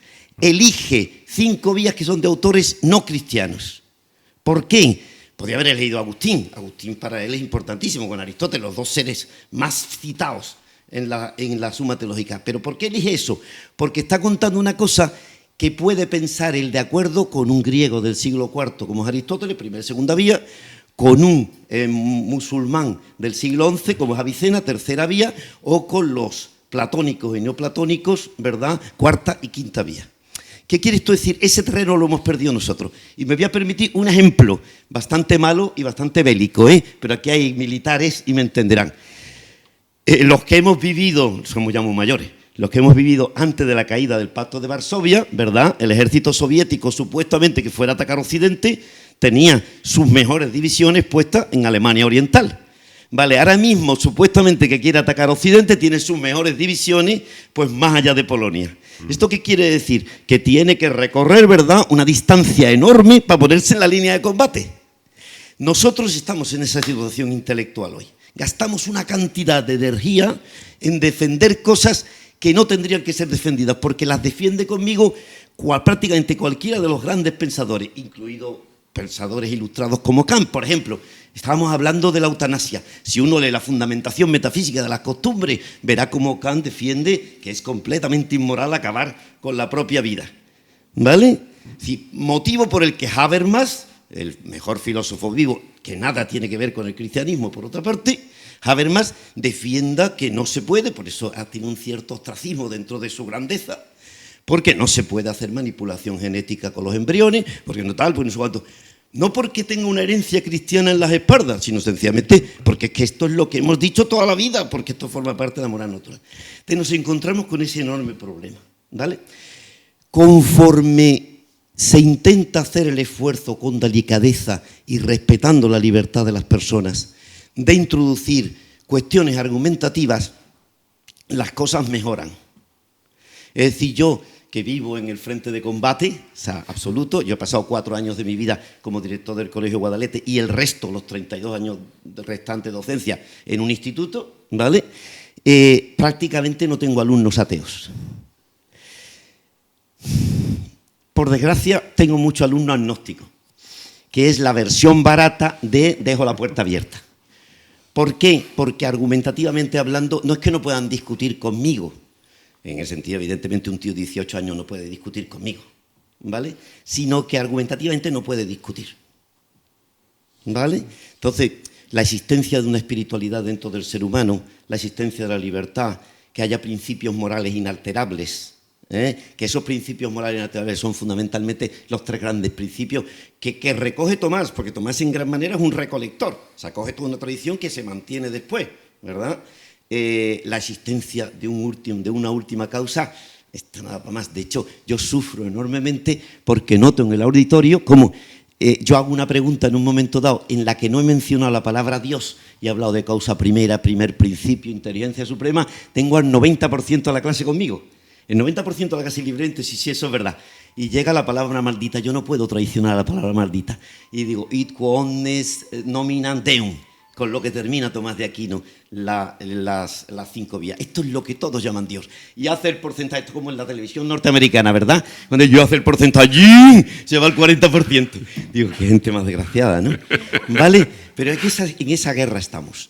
elige 5 vías que son de autores no cristianos. ¿Por qué? Podría haber leído a Agustín. Agustín para él es importantísimo, con Aristóteles, los 2 seres más citados en la Suma Teológica. ¿Pero por qué elige eso? Porque está contando una cosa que puede pensar él de acuerdo con un griego del siglo IV, como es Aristóteles, primera y segunda vía, con un musulmán del siglo XI, como es Avicena, tercera vía, o con los platónicos y neoplatónicos, ¿verdad?, cuarta y quinta vía. ¿Qué quiere esto decir? Ese terreno lo hemos perdido nosotros. Y me voy a permitir un ejemplo bastante malo y bastante bélico, pero aquí hay militares y me entenderán. Los que hemos vivido, somos ya muy mayores, los que hemos vivido antes de la caída del Pacto de Varsovia, ¿verdad?, el ejército soviético supuestamente que fuera a atacar Occidente tenía sus mejores divisiones puestas en Alemania Oriental. Vale, ahora mismo supuestamente que quiere atacar Occidente tiene sus mejores divisiones pues más allá de Polonia. ¿Esto qué quiere decir? Que tiene que recorrer, ¿verdad?, una distancia enorme para ponerse en la línea de combate. Nosotros estamos en esa situación intelectual hoy. Gastamos una cantidad de energía en defender cosas que no tendrían que ser defendidas, porque las defiende conmigo prácticamente cualquiera de los grandes pensadores, incluido pensadores ilustrados como Kant, por ejemplo. Estábamos hablando de la eutanasia. Si uno lee la fundamentación metafísica de las costumbres, verá cómo Kant defiende que es completamente inmoral acabar con la propia vida. ¿Vale? Sí, motivo por el que Habermas, el mejor filósofo vivo, que nada tiene que ver con el cristianismo, por otra parte, Habermas defienda que no se puede, por eso tiene un cierto ostracismo dentro de su grandeza, porque no se puede hacer manipulación genética con los embriones, porque no tal, porque no sé cuánto. No porque tenga una herencia cristiana en las espaldas, sino sencillamente porque es que esto es lo que hemos dicho toda la vida, porque esto forma parte de la moral natural. Entonces nos encontramos con ese enorme problema, ¿vale? Conforme se intenta hacer el esfuerzo con delicadeza y respetando la libertad de las personas de introducir cuestiones argumentativas, las cosas mejoran. Es decir, yo que vivo en el frente de combate, o sea, absoluto, yo he pasado 4 años de mi vida como director del Colegio Guadalete y el resto, los 32 años restantes de docencia, en un instituto, ¿vale? Prácticamente no tengo alumnos ateos. Por desgracia, tengo muchos alumnos agnósticos, que es la versión barata de dejo la puerta abierta. ¿Por qué? Porque argumentativamente hablando, no es que no puedan discutir conmigo, en el sentido, evidentemente, un tío de 18 años no puede discutir conmigo, ¿vale? Sino que argumentativamente no puede discutir, ¿vale? Entonces, la existencia de una espiritualidad dentro del ser humano, la existencia de la libertad, que haya principios morales inalterables, que esos principios morales inalterables son fundamentalmente los 3 grandes principios que recoge Tomás, porque Tomás en gran manera es un recolector, o sea, coge toda una tradición que se mantiene después, ¿verdad? La existencia de una última causa, está nada más. De hecho, yo sufro enormemente porque noto en el auditorio como yo hago una pregunta en un momento dado en la que no he mencionado la palabra Dios y he hablado de causa primera, primer principio, inteligencia suprema, tengo al 90% de la clase conmigo. El 90% de la clase libremente, sí, eso es verdad. Y llega la palabra maldita, yo no puedo traicionar a la palabra maldita. Y digo, id quones nominam Deum, con lo que termina Tomás de Aquino las 5 vías. Esto es lo que todos llaman Dios. Y hace el porcentaje, esto como en la televisión norteamericana, ¿verdad? Cuando yo hace el porcentaje, se va al 40%. Digo, qué gente más desgraciada, ¿no? ¿Vale? Pero es que en esa guerra estamos,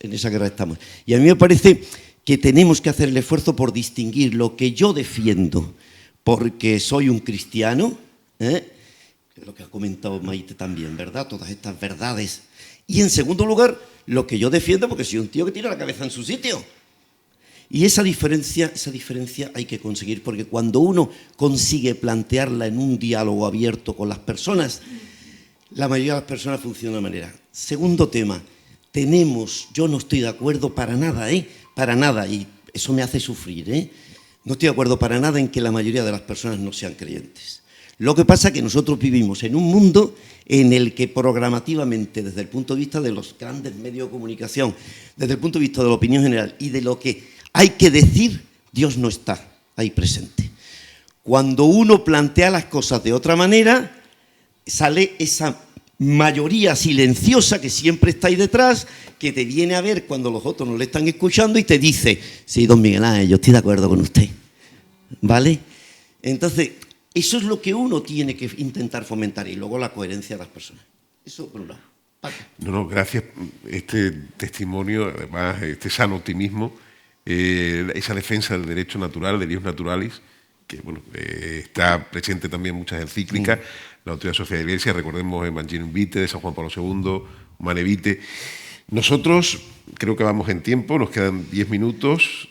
Y a mí me parece que tenemos que hacer el esfuerzo por distinguir lo que yo defiendo, porque soy un cristiano, lo que ha comentado Maite también, ¿verdad? Todas estas verdades. Y en segundo lugar, lo que yo defiendo, porque soy un tío que tiene la cabeza en su sitio. Y esa diferencia hay que conseguir, porque cuando uno consigue plantearla en un diálogo abierto con las personas, la mayoría de las personas funciona de una manera. Segundo tema, yo no estoy de acuerdo para nada, para nada, y eso me hace sufrir, no estoy de acuerdo para nada en que la mayoría de las personas no sean creyentes. Lo que pasa es que nosotros vivimos en un mundo en el que programativamente, desde el punto de vista de los grandes medios de comunicación, desde el punto de vista de la opinión general y de lo que hay que decir, Dios no está ahí presente. Cuando uno plantea las cosas de otra manera, sale esa mayoría silenciosa que siempre está ahí detrás, que te viene a ver cuando los otros no le están escuchando y te dice, sí, don Miguel Ángel, yo estoy de acuerdo con usted, ¿vale? Entonces, eso es lo que uno tiene que intentar fomentar y luego la coherencia de las personas. Eso por un lado. No, gracias. Este testimonio, además, este sano optimismo, esa defensa del derecho natural, del ius naturalis, que bueno, está presente también en muchas encíclicas, la Doctrina Social de la Iglesia, recordemos Evangelii Vitae de San Juan Pablo II, Humanae Vitae. Nosotros creo que vamos en tiempo, nos quedan 10 minutos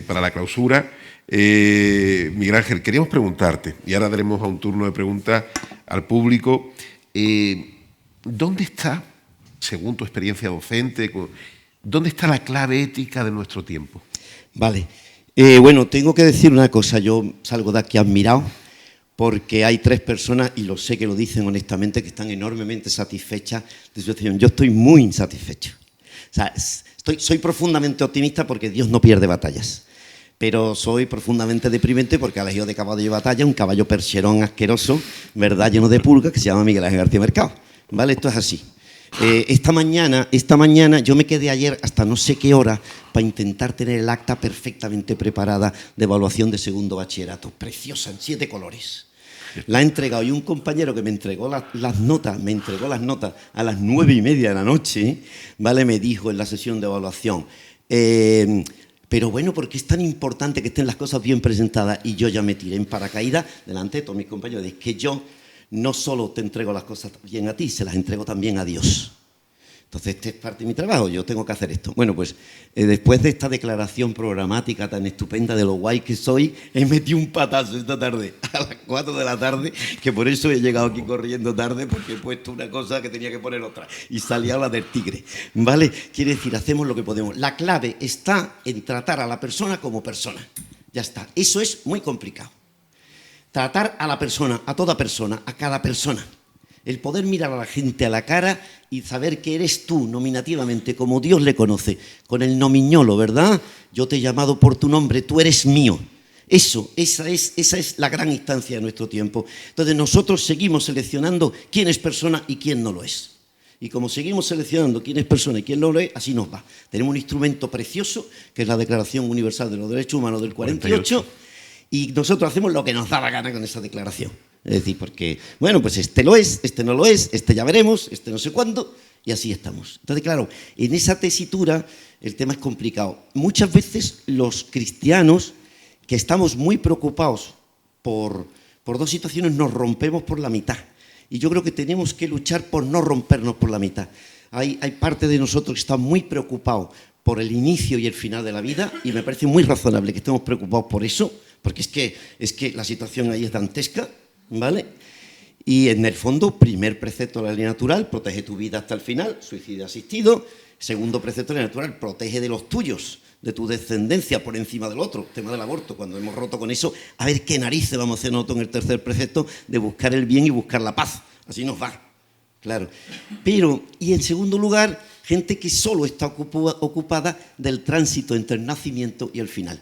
para la clausura. Miguel Ángel, queríamos preguntarte, y ahora daremos a un turno de preguntas al público, ¿dónde está, según tu experiencia docente, dónde está la clave ética de nuestro tiempo? Vale, bueno, tengo que decir una cosa, yo salgo de aquí admirado, porque hay 3 personas, y lo sé que lo dicen honestamente, que están enormemente satisfechas de su decisión. Yo estoy muy insatisfecho. O sea, soy profundamente optimista porque Dios no pierde batallas. Pero soy profundamente deprimente porque ha elegido de caballo de batalla un caballo percherón asqueroso, ¿verdad?, lleno de pulgas, que se llama Miguel Ángel García Mercado. ¿Vale? Esto es así. Esta mañana yo me quedé ayer hasta no sé qué hora para intentar tener el acta perfectamente preparada de evaluación de segundo bachillerato, preciosa, en 7 colores. La he entregado y un compañero que me entregó las notas a las 9:30 de la noche, ¿vale?, me dijo en la sesión de evaluación, pero bueno, ¿por qué es tan importante que estén las cosas bien presentadas? Y yo ya me tiré en paracaídas delante de todos mis compañeros. Es que yo no solo te entrego las cosas bien a ti, se las entrego también a Dios. Entonces, este es parte de mi trabajo, yo tengo que hacer esto. Bueno, pues después de esta declaración programática tan estupenda de lo guay que soy, he metido un patazo esta tarde, a las 4 de la tarde, que por eso he llegado aquí corriendo tarde, porque he puesto una cosa que tenía que poner otra, y salía la del tigre, ¿vale? Quiere decir, hacemos lo que podemos. La clave está en tratar a la persona como persona. Ya está. Eso es muy complicado. tratar a la persona, a toda persona, a cada persona. El poder mirar a la gente a la cara y saber que eres tú, nominativamente, como Dios le conoce, con el nomiñolo, ¿verdad? Yo te he llamado por tu nombre, tú eres mío. Esa es la gran instancia de nuestro tiempo. Entonces nosotros seguimos seleccionando quién es persona y quién no lo es. Y como seguimos seleccionando quién es persona y quién no lo es, así nos va. Tenemos un instrumento precioso, que es la Declaración Universal de los Derechos Humanos del 48, y nosotros hacemos lo que nos da la gana con esa declaración. Es decir, porque, bueno, pues este lo es, este no lo es, este ya veremos, este no sé cuándo, y así estamos. Entonces, claro, en esa tesitura el tema es complicado. Muchas veces los cristianos, que estamos muy preocupados por dos situaciones, nos rompemos por la mitad. Y yo creo que tenemos que luchar por no rompernos por la mitad. Hay parte de nosotros que está muy preocupado por el inicio y el final de la vida, y me parece muy razonable que estemos preocupados por eso, porque es que la situación ahí es dantesca, ¿vale? Y en el fondo, primer precepto de la ley natural, protege tu vida hasta el final, suicidio asistido. Segundo precepto de la ley natural, protege de los tuyos, de tu descendencia por encima del otro. Tema del aborto, cuando hemos roto con eso, a ver qué narices vamos a hacer nosotros en el tercer precepto de buscar el bien y buscar la paz. Así nos va, claro. Pero, y en segundo lugar, gente que solo está ocupada del tránsito entre el nacimiento y el final.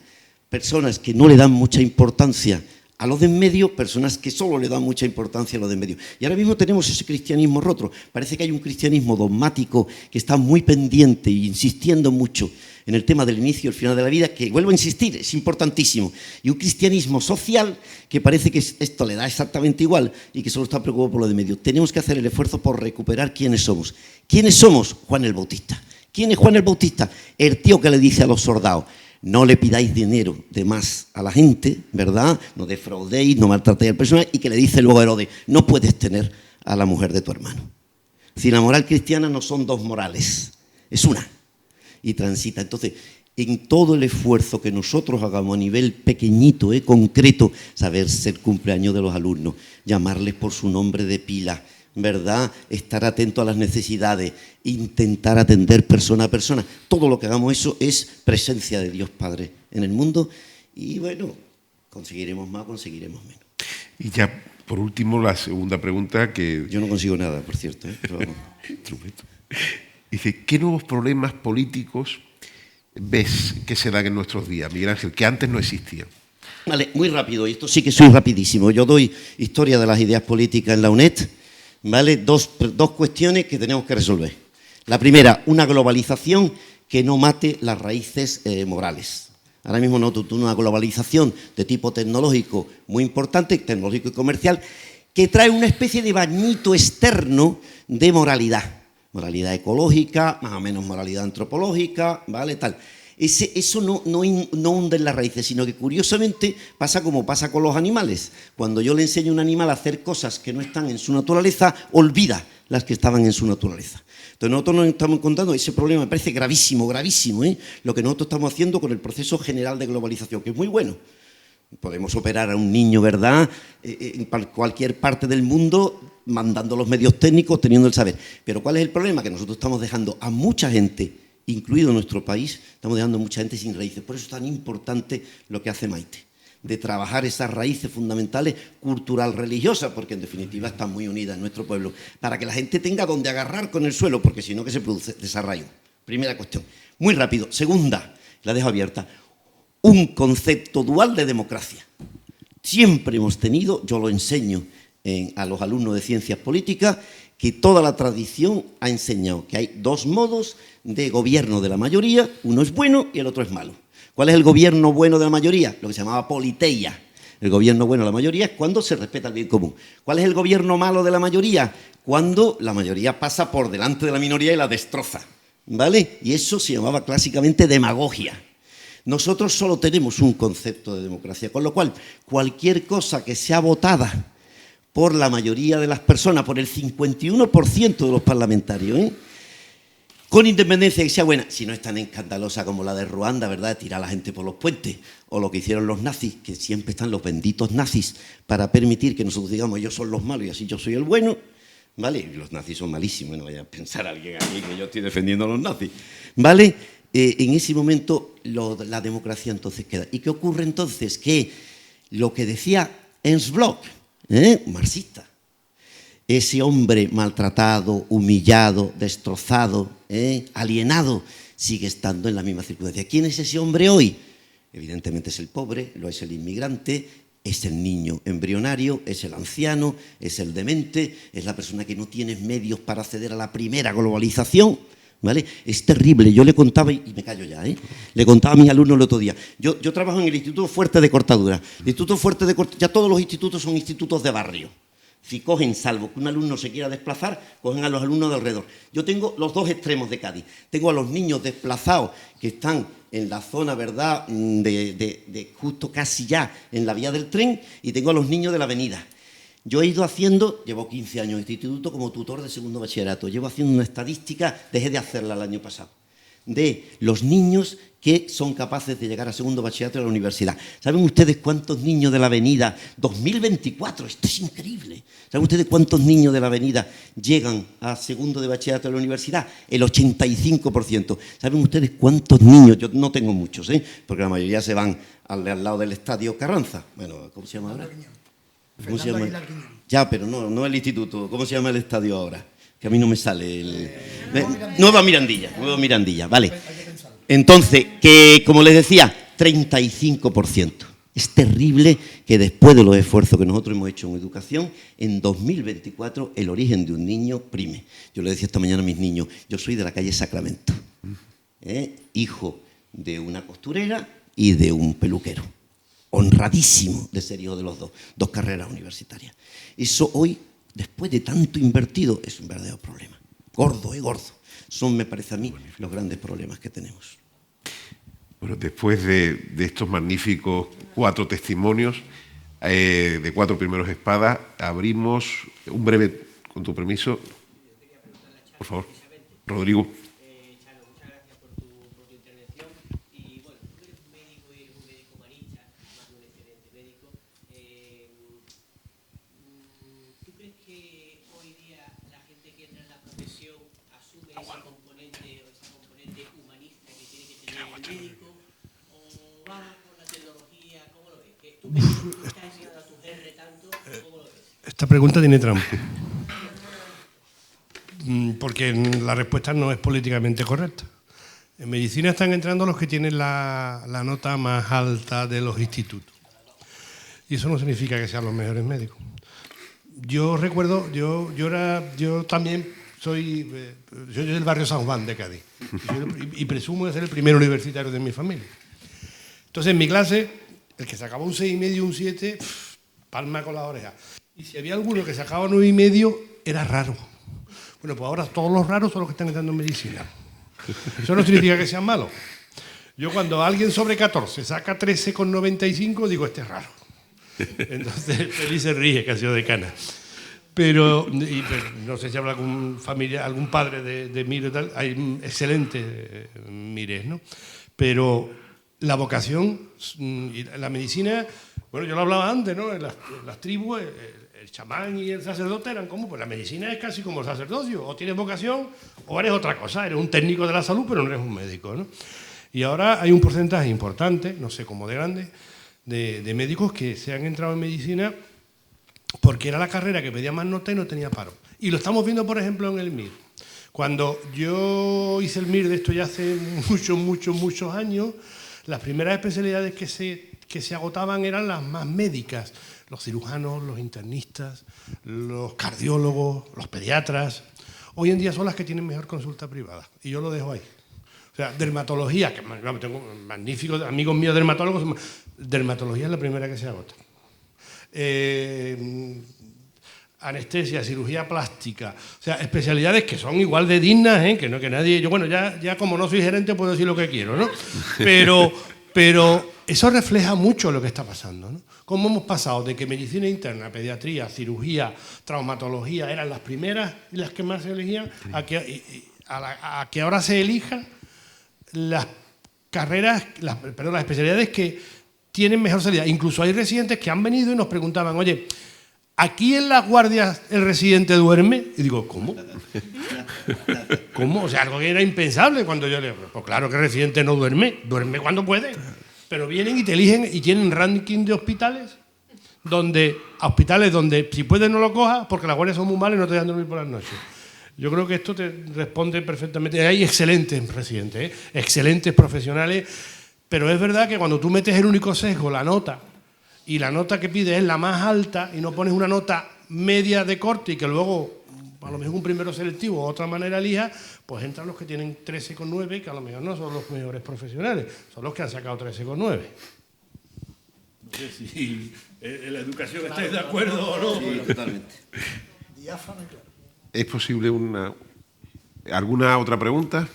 Personas que no le dan mucha importancia a los de en medio, personas que solo le dan mucha importancia a los de en medio. Y ahora mismo tenemos ese cristianismo roto. Parece que hay un cristianismo dogmático que está muy pendiente e insistiendo mucho en el tema del inicio y el final de la vida, que, vuelvo a insistir, es importantísimo. Y un cristianismo social que parece que esto le da exactamente igual y que solo está preocupado por lo de en medio. Tenemos que hacer el esfuerzo por recuperar quiénes somos. ¿Quiénes somos? Juan el Bautista. ¿Quién es Juan el Bautista? El tío que le dice a los soldados: no le pidáis dinero de más a la gente, ¿verdad? No defraudéis, no maltratéis al personal, y que le dice luego a Herodes: no puedes tener a la mujer de tu hermano. Si la moral cristiana no son dos morales, es una, y transita. Entonces, en todo el esfuerzo que nosotros hagamos a nivel pequeñito, concreto, saber ser cumpleaños de los alumnos, llamarles por su nombre de pila, ¿verdad? Estar atento a las necesidades, intentar atender persona a persona. Todo lo que hagamos eso es presencia de Dios Padre en el mundo, y bueno, conseguiremos más, conseguiremos menos. Y ya, por último, la segunda pregunta que... Yo no consigo nada, por cierto, pero vamos. Dice, ¿qué nuevos problemas políticos ves que se dan en nuestros días, Miguel Ángel, que antes no existían? Vale, muy rápido, y esto sí que soy rapidísimo. Yo doy historia de las ideas políticas en la UNED. ¿Vale? Dos cuestiones que tenemos que resolver. La primera, una globalización que no mate las raíces morales. Ahora mismo nosotros tenemos una globalización de tipo tecnológico muy importante, tecnológico y comercial, que trae una especie de bañito externo de moralidad. Moralidad ecológica, más o menos moralidad antropológica, ¿vale? Tal. Eso no hunde en las raíces, sino que curiosamente pasa como pasa con los animales. Cuando yo le enseño a un animal a hacer cosas que no están en su naturaleza, olvida las que estaban en su naturaleza. Entonces nosotros nos estamos encontrando ese problema, me parece gravísimo, gravísimo, lo que nosotros estamos haciendo con el proceso general de globalización, que es muy bueno. Podemos operar a un niño, ¿verdad?, en cualquier parte del mundo, mandando los medios técnicos, teniendo el saber. Pero ¿cuál es el problema? Que nosotros estamos dejando a mucha gente, incluido nuestro país, estamos dejando a mucha gente sin raíces. Por eso es tan importante lo que hace Maite, de trabajar esas raíces fundamentales cultural-religiosas, porque en definitiva están muy unidas en nuestro pueblo, para que la gente tenga donde agarrar con el suelo, porque si no, que se produce desarraigo. Primera cuestión. Muy rápido. Segunda, la dejo abierta, un concepto dual de democracia. Siempre hemos tenido, yo lo enseño a los alumnos de Ciencias Políticas, que toda la tradición ha enseñado que hay dos modos de gobierno de la mayoría, uno es bueno y el otro es malo. ¿Cuál es el gobierno bueno de la mayoría? Lo que se llamaba politeia. El gobierno bueno de la mayoría es cuando se respeta el bien común. ¿Cuál es el gobierno malo de la mayoría? Cuando la mayoría pasa por delante de la minoría y la destroza, ¿vale? Y eso se llamaba clásicamente demagogia. Nosotros solo tenemos un concepto de democracia, con lo cual cualquier cosa que sea votada por la mayoría de las personas, por el 51% de los parlamentarios, con independencia de que sea buena, si no es tan escandalosa como la de Ruanda, ¿verdad?, de tirar a la gente por los puentes, o lo que hicieron los nazis, que siempre están los benditos nazis para permitir que nosotros digamos ellos son los malos y así yo soy el bueno, ¿vale? Y los nazis son malísimos, no vaya a pensar alguien aquí que yo estoy defendiendo a los nazis, ¿vale? En ese momento la democracia entonces queda. ¿Y qué ocurre entonces? Que lo que decía Ernst Bloch, marxista. Ese hombre maltratado, humillado, destrozado, alienado, sigue estando en la misma circunstancia. ¿Quién es ese hombre hoy? Evidentemente es el pobre, lo es el inmigrante, es el niño embrionario, es el anciano, es el demente, es la persona que no tiene medios para acceder a la primera globalización, ¿vale? Es terrible. Yo le contaba, y me callo ya, le contaba a mis alumnos el otro día. Yo trabajo en el Instituto Fuerte de Cortadura. El Instituto Fuerte de Cortadura, ya todos los institutos son institutos de barrio. Si cogen, salvo que un alumno se quiera desplazar, cogen a los alumnos de alrededor. Yo tengo los dos extremos de Cádiz. Tengo a los niños desplazados que están en la zona, ¿verdad?, de justo casi ya en la vía del tren, y tengo a los niños de la avenida. Yo he ido haciendo, llevo 15 años en este instituto como tutor de segundo bachillerato, llevo haciendo una estadística, dejé de hacerla el año pasado, de los niños que son capaces de llegar a segundo bachillerato de la universidad. ¿Saben ustedes cuántos niños de la avenida, 2024, esto es increíble, ¿saben ustedes cuántos niños de la avenida llegan a segundo de bachillerato de la universidad? El 85%. ¿Saben ustedes cuántos niños? Yo no tengo muchos, porque la mayoría se van al lado del Estadio Carranza. Bueno, ¿cómo se llama ahora? ¿Cómo se llama? Ya, pero no el instituto. ¿Cómo se llama el estadio ahora? Que a mí no me sale Nueva Mirandilla, vale. Entonces, que como les decía, 35%. Es terrible que después de los esfuerzos que nosotros hemos hecho en educación, en 2024 el origen de un niño prime. Yo le decía esta mañana a mis niños, yo soy de la calle Sacramento, hijo de una costurera y de un peluquero. Honradísimo de ser hijo de los dos carreras universitarias. Eso hoy, después de tanto invertido, es un verdadero problema. Gordo, gordo. Son, me parece a mí, los grandes problemas que tenemos. Bueno, después de estos magníficos 4 testimonios, de 4 primeros espadas, abrimos un breve, con tu permiso, por favor, Rodrigo. Esta pregunta tiene trampa, porque la respuesta no es políticamente correcta. En medicina están entrando los que tienen la nota más alta de los institutos, y eso no significa que sean los mejores médicos. Yo recuerdo, yo también soy del barrio San Juan de Cádiz, y presumo de ser el primer universitario de mi familia. Entonces en mi clase, el que sacaba un 6,5, un 7, palma con las orejas. Y si había alguno que sacaba 9,5, era raro. Bueno, pues ahora todos los raros son los que están entrando en medicina. Eso no significa que sean malos. Yo cuando alguien sobre 14 saca 13,95, digo, este es raro. Entonces Feliz se ríe, que ha sido decana. Pero no sé si habrá algún familia, algún padre de Miro y tal, hay excelentes Mires, ¿no? Pero la vocación y la medicina, bueno, yo lo hablaba antes, ¿no? En las tribus, el chamán y el sacerdote eran como, pues la medicina es casi como el sacerdocio, o tienes vocación o eres otra cosa, eres un técnico de la salud, pero no eres un médico, ¿no? Y ahora hay un porcentaje importante, no sé cómo de grande, de médicos que se han entrado en medicina porque era la carrera que pedía más nota y no tenía paro. Y lo estamos viendo, por ejemplo, en el MIR. Cuando yo hice el MIR de esto ya hace muchos años, las primeras especialidades que se agotaban eran las más médicas. Los cirujanos, los internistas, los cardiólogos, los pediatras. Hoy en día son las que tienen mejor consulta privada. Y yo lo dejo ahí. O sea, dermatología, que tengo magníficos amigos míos dermatólogos, dermatología es la primera que se agota. Anestesia, cirugía plástica, o sea, especialidades que son igual de dignas, que no que nadie, yo bueno, ya como no soy gerente puedo decir lo que quiero, ¿no? Pero eso refleja mucho lo que está pasando, ¿no? Cómo hemos pasado de que medicina interna, pediatría, cirugía, traumatología eran las primeras y las que más se elegían, a que ahora se elijan las carreras, las especialidades que tienen mejor salida. Incluso hay residentes que han venido y nos preguntaban, oye, ¿aquí en las guardias el residente duerme? Y digo, ¿cómo? ¿Cómo? O sea, algo que era impensable cuando yo le digo, pues claro que el residente no duerme, duerme cuando puede, pero vienen y te eligen y tienen ranking de hospitales hospitales donde si puedes no lo cojas porque las guardias son muy malas y no te dejan dormir por las noches. Yo creo que esto te responde perfectamente. Hay excelentes residentes, excelentes profesionales, pero es verdad que cuando tú metes el único sesgo, la nota, y la nota que pides es la más alta y no pones una nota media de corte y que luego a lo mejor un primero selectivo o otra manera elija, pues entran los que tienen 13,9, que a lo mejor no son los mejores profesionales, son los que han sacado 13,9. No sé si en la educación estáis de acuerdo o no. Sí, totalmente. ¿Es posible alguna otra pregunta?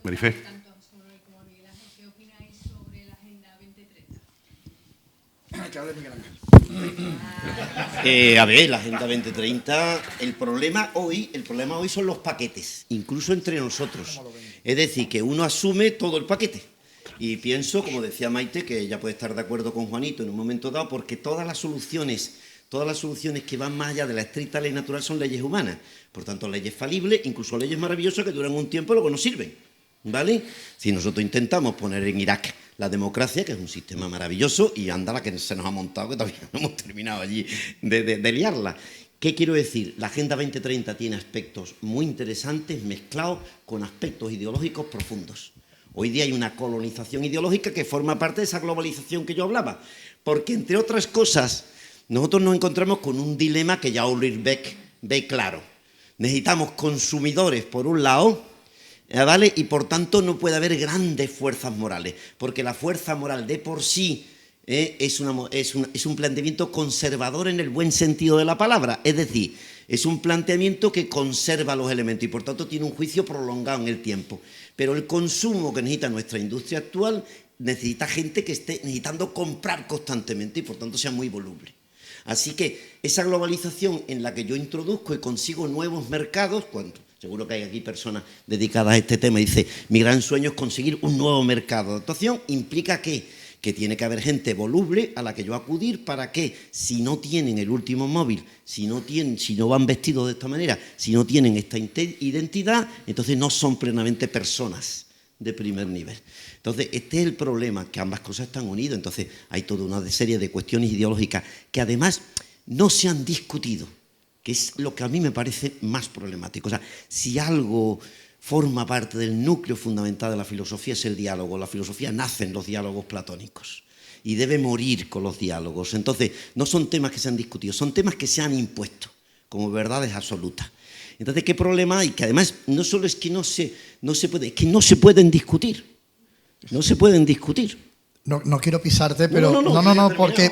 Marifé. Tanto a José Manuel como a Miguel Ángel, ¿qué opináis sobre la Agenda 2030? Que hable Miguel Ángel. A ver, la Agenda 2030, el problema hoy son los paquetes, incluso entre nosotros. Es decir, que uno asume todo el paquete. Y pienso, como decía Maite, que ella puede estar de acuerdo con Juanito en un momento dado, porque todas las soluciones que van más allá de la estricta ley natural son leyes humanas. Por tanto, leyes falibles, incluso leyes maravillosas que duran un tiempo y luego no sirven. ¿Vale? Si nosotros intentamos poner en Irak la democracia, que es un sistema maravilloso, y anda la que se nos ha montado, que todavía no hemos terminado allí de liarla. ¿Qué quiero decir? La Agenda 2030 tiene aspectos muy interesantes mezclados con aspectos ideológicos profundos. Hoy día hay una colonización ideológica que forma parte de esa globalización que yo hablaba, porque, entre otras cosas, nosotros nos encontramos con un dilema que ya Ulrich Beck ve claro. Necesitamos consumidores, por un lado, ¿vale? Y por tanto no puede haber grandes fuerzas morales, porque la fuerza moral de por sí es un planteamiento conservador en el buen sentido de la palabra, es decir, es un planteamiento que conserva los elementos y por tanto tiene un juicio prolongado en el tiempo. Pero el consumo que necesita nuestra industria actual necesita gente que esté necesitando comprar constantemente y por tanto sea muy voluble. Así que esa globalización en la que yo introduzco y consigo nuevos mercados, cuando seguro que hay aquí personas dedicadas a este tema, y dice, mi gran sueño es conseguir un nuevo mercado de actuación, implica que tiene que haber gente voluble a la que yo acudir para que, si no tienen el último móvil, si no van vestidos de esta manera, si no tienen esta identidad, entonces no son plenamente personas de primer nivel. Entonces, este es el problema, que ambas cosas están unidas. Entonces, hay toda una serie de cuestiones ideológicas que además no se han discutido, que es lo que a mí me parece más problemático. O sea, si algo forma parte del núcleo fundamental de la filosofía es el diálogo. La filosofía nace en los diálogos platónicos y debe morir con los diálogos. Entonces, no son temas que se han discutido, son temas que se han impuesto como verdades absolutas. Entonces, ¿qué problema hay? Que además no solo es que no se pueden discutir. No se pueden discutir. No quiero pisarte, pero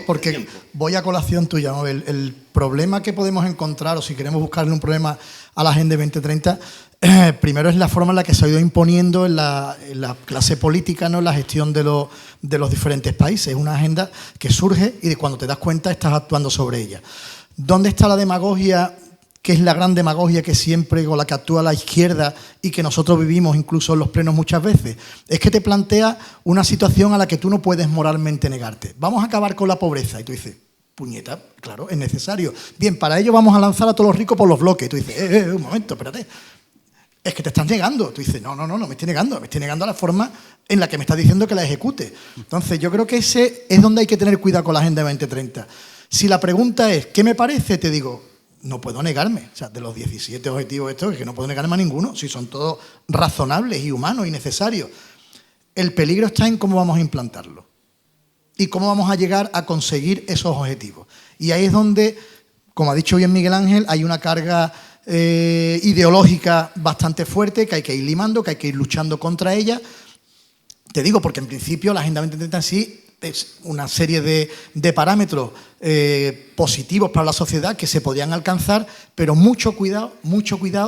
porque voy a colación tuya, ¿no? El problema que podemos encontrar, o si queremos buscarle un problema a la Agenda 2030, primero es la forma en la que se ha ido imponiendo en la clase política, ¿no? En la gestión de los diferentes países. Es una agenda que surge y de cuando te das cuenta estás actuando sobre ella. ¿Dónde está la demagogia, que es la gran demagogia que siempre con la que actúa la izquierda y que nosotros vivimos incluso en los plenos muchas veces? Es que te plantea una situación a la que tú no puedes moralmente negarte. Vamos a acabar con la pobreza. Y tú dices, puñeta, claro, es necesario. Bien, para ello vamos a lanzar a todos los ricos por los bloques. Y tú dices, un momento, espérate. Es que te estás negando. Tú dices, no me estoy negando a la forma en la que me estás diciendo que la ejecute. Entonces, yo creo que ese es donde hay que tener cuidado con la Agenda 2030. Si la pregunta es, ¿qué me parece? Te digo, no puedo negarme. O sea, de los 17 objetivos estos, es que no puedo negarme a ninguno, si son todos razonables y humanos y necesarios. El peligro está en cómo vamos a implantarlo y cómo vamos a llegar a conseguir esos objetivos. Y ahí es donde, como ha dicho bien Miguel Ángel, hay una carga ideológica bastante fuerte que hay que ir limando, que hay que ir luchando contra ella. Te digo porque en principio la Agenda 2030 en sí es una serie de parámetros positivos para la sociedad que se podrían alcanzar, pero mucho cuidado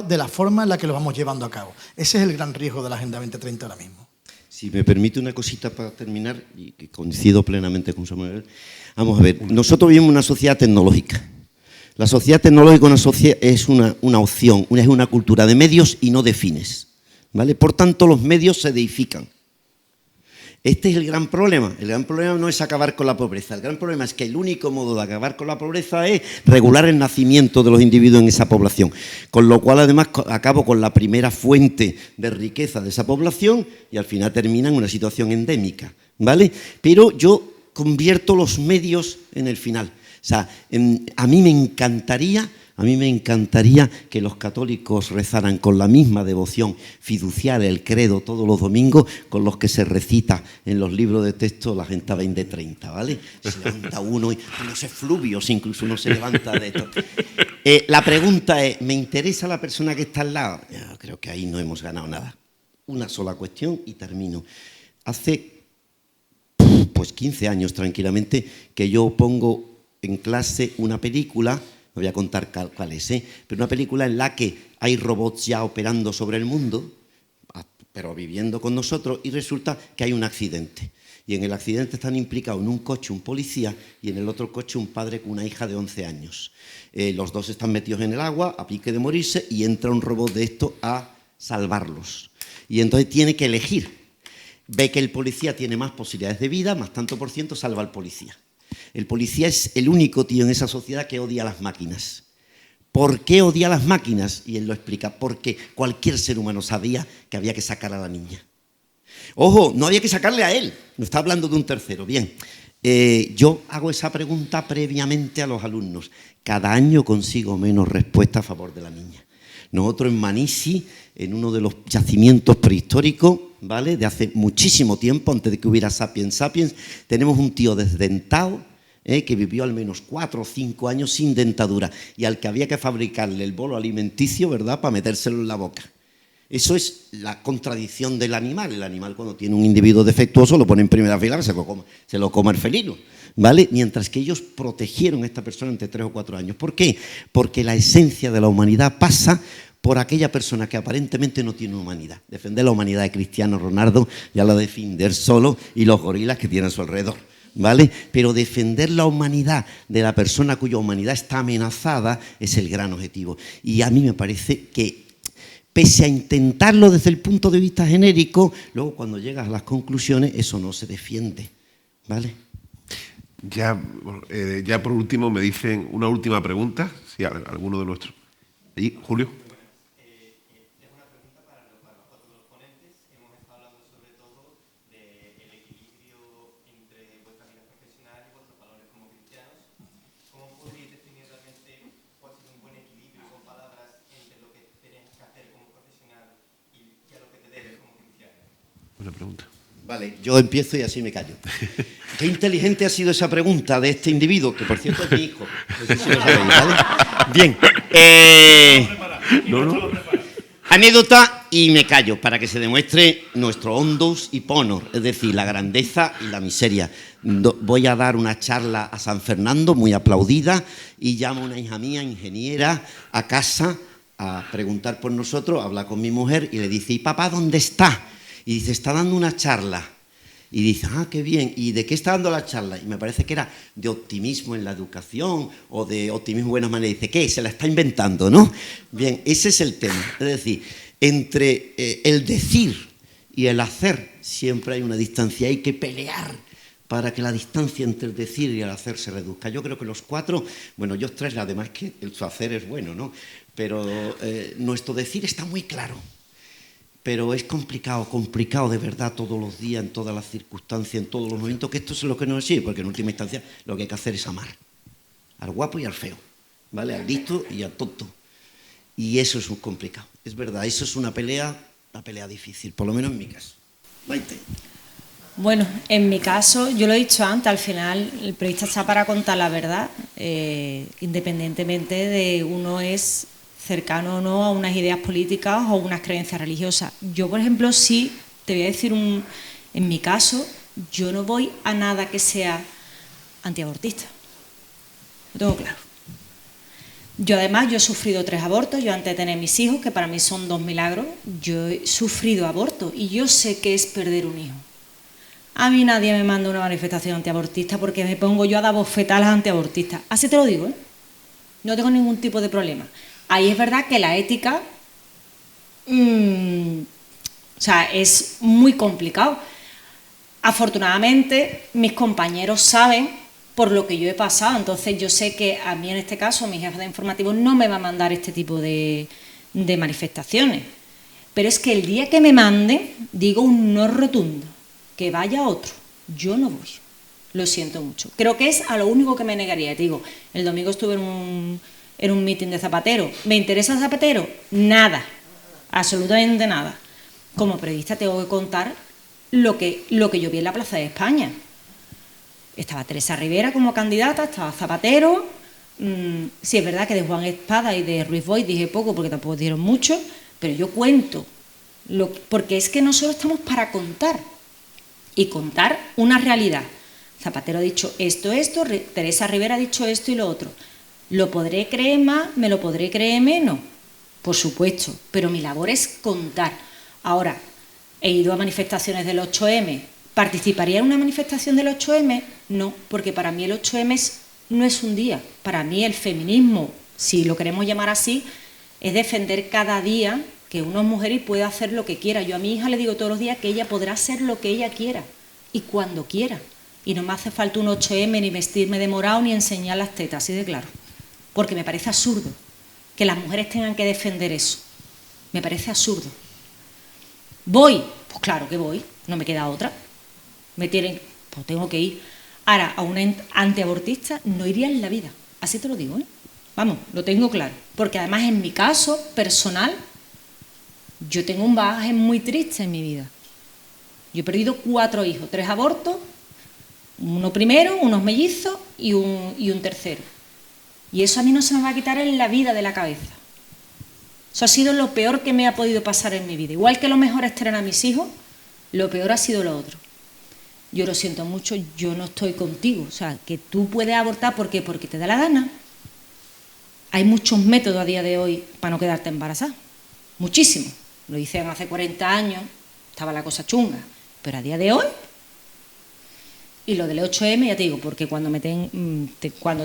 de la forma en la que lo vamos llevando a cabo. Ese es el gran riesgo de la Agenda 2030 ahora mismo. Si me permite una cosita para terminar, y que coincido plenamente con Samuel. Vamos a ver, nosotros vivimos una sociedad tecnológica. La sociedad tecnológica es una opción, es una cultura de medios y no de fines, ¿vale? Por tanto, los medios se deifican. Este es el gran problema. El gran problema no es acabar con la pobreza. El gran problema es que el único modo de acabar con la pobreza es regular el nacimiento de los individuos en esa población. Con lo cual, además, acabo con la primera fuente de riqueza de esa población y al final termina en una situación endémica, ¿vale? Pero yo convierto los medios en el final. sea, a mí me encantaría que los católicos rezaran con la misma devoción fiducial el credo todos los domingos con los que se recita en los libros de texto la gente 20-30, ¿vale? Se levanta uno y los efluvios, incluso uno se levanta de esto. La pregunta es, ¿me interesa la persona que está al lado? Yo creo que ahí no hemos ganado nada. Una sola cuestión y termino. Hace pues 15 años tranquilamente que yo pongo en clase una película. No voy a contar cuál es, pero una película en la que hay robots ya operando sobre el mundo, pero viviendo con nosotros, y resulta que hay un accidente. Y en el accidente están implicados en un coche un policía y en el otro coche un padre con una hija de 11 años. Los dos están metidos en el agua, a pique de morirse, y entra un robot de esto a salvarlos. Y entonces tiene que elegir. Ve que el policía tiene más posibilidades de vida, más tanto por ciento, salva al policía. El policía es el único tío en esa sociedad que odia a las máquinas. ¿Por qué odia a las máquinas? Y él lo explica. Porque cualquier ser humano sabía que había que sacar a la niña. Ojo, no había que sacarle a él. No está hablando de un tercero. Bien, yo hago esa pregunta previamente a los alumnos. Cada año consigo menos respuesta a favor de la niña. Nosotros en Manisi, en uno de los yacimientos prehistóricos, ¿vale?, de hace muchísimo tiempo, antes de que hubiera Sapiens Sapiens, tenemos un tío desdentado que vivió al menos 4 o 5 años sin dentadura y al que había que fabricarle el bolo alimenticio, ¿verdad?, para metérselo en la boca. Eso es la contradicción del animal. El animal, cuando tiene un individuo defectuoso, lo pone en primera fila, se lo coma el felino, ¿vale? Mientras que ellos protegieron a esta persona entre 3 o 4 años. ¿Por qué? Porque la esencia de la humanidad pasa por aquella persona que aparentemente no tiene humanidad. Defender la humanidad de Cristiano Ronaldo ya la defender solo y los gorilas que tiene a su alrededor, ¿vale? Pero defender la humanidad de la persona cuya humanidad está amenazada es el gran objetivo. Y a mí me parece que, pese a intentarlo desde el punto de vista genérico, luego cuando llegas a las conclusiones eso no se defiende, ¿vale? Ya por último me dicen una última pregunta, si alguno de nuestros. Allí, Julio. Buena pregunta. Vale, yo empiezo y así me callo. Qué inteligente ha sido esa pregunta de este individuo, que por cierto es mi hijo. No sé si lo sabéis, ¿vale? Bien. Anécdota y me callo, para que se demuestre nuestro hondus y ponor, es decir, la grandeza y la miseria. Voy a dar una charla a San Fernando, muy aplaudida, y llamo a una hija mía, ingeniera, a casa a preguntar por nosotros, habla con mi mujer y le dice, ¿y papá dónde está? Y dice, está dando una charla. Y dice, ah, qué bien. ¿Y de qué está dando la charla? Y me parece que era de optimismo en la educación o de optimismo en buenas maneras. Dice, ¿qué? Se la está inventando, ¿no? Bien, ese es el tema. Es decir, entre el decir y el hacer siempre hay una distancia. Hay que pelear para que la distancia entre el decir y el hacer se reduzca. Yo creo que los 4, bueno, yo 3, además que su hacer es bueno, ¿no? Pero nuestro decir está muy claro. Pero es complicado de verdad todos los días, en todas las circunstancias, en todos los momentos, que esto es lo que nos sirve, porque en última instancia lo que hay que hacer es amar. Al guapo y al feo, ¿vale? Al listo y al tonto. Y eso es muy complicado, es verdad, eso es una pelea difícil, por lo menos en mi caso. Maite. Bueno, en mi caso, yo lo he dicho antes, al final el periodista está para contar la verdad, independientemente de uno es cercano o no a unas ideas políticas o unas creencias religiosas. Yo, por ejemplo, sí, te voy a decir, en mi caso, yo no voy a nada que sea antiabortista. Lo tengo claro. Yo además, yo he sufrido 3 abortos, yo antes de tener mis hijos, que para mí son 2 milagros, yo he sufrido abortos y yo sé qué es perder un hijo. A mí nadie me manda una manifestación antiabortista porque me pongo yo a dar bofetadas a las antiabortistas. Así te lo digo, ¿eh? No tengo ningún tipo de problema. Ahí es verdad que la ética es muy complicado. Afortunadamente, mis compañeros saben por lo que yo he pasado, entonces yo sé que a mí en este caso, mi jefe de informativos no me va a mandar este tipo de manifestaciones. Pero es que el día que me mande, digo un no rotundo, que vaya otro, yo no voy. Lo siento mucho. Creo que es a lo único que me negaría. Te digo, el domingo estuve en un meeting de Zapatero. ¿Me interesa Zapatero? Nada, absolutamente nada. Como periodista tengo que contar lo que yo vi en la Plaza de España. Estaba Teresa Rivera como candidata, estaba Zapatero. Sí, es verdad que de Juan Espada y de Ruiz Boix dije poco porque tampoco dieron mucho, pero yo cuento, porque es que nosotros estamos para contar y contar una realidad. Zapatero ha dicho esto, Teresa Rivera ha dicho esto y lo otro. ¿Lo podré creer más? ¿Me lo podré creer menos? Por supuesto, pero mi labor es contar. Ahora, he ido a manifestaciones del 8M. ¿Participaría en una manifestación del 8M? No, porque para mí el 8M no es un día. Para mí el feminismo, si lo queremos llamar así, es defender cada día que una mujer y pueda hacer lo que quiera. Yo a mi hija le digo todos los días que ella podrá hacer lo que ella quiera y cuando quiera. Y no me hace falta un 8M, ni vestirme de morado, ni enseñar las tetas, así de claro. Porque me parece absurdo que las mujeres tengan que defender eso. Me parece absurdo. ¿Voy? Pues claro que voy, no me queda otra. Me tienen, pues tengo que ir. Ahora, a una antiabortista no iría en la vida, así te lo digo, ¿eh? Vamos, lo tengo claro. Porque además en mi caso personal, yo tengo un bagaje muy triste en mi vida. Yo he perdido 4 hijos, 3 abortos, uno primero, unos mellizos y un tercero. Y eso a mí no se me va a quitar en la vida de la cabeza. Eso ha sido lo peor que me ha podido pasar en mi vida. Igual que lo mejor es tener a mis hijos, lo peor ha sido lo otro. Yo lo siento mucho, yo no estoy contigo. O sea, que tú puedes abortar, ¿por qué? Porque te da la gana. Hay muchos métodos a día de hoy para no quedarte embarazada. Muchísimos. Lo dicen hace 40 años, estaba la cosa chunga. Pero a día de hoy, y lo del 8M, ya te digo, porque cuando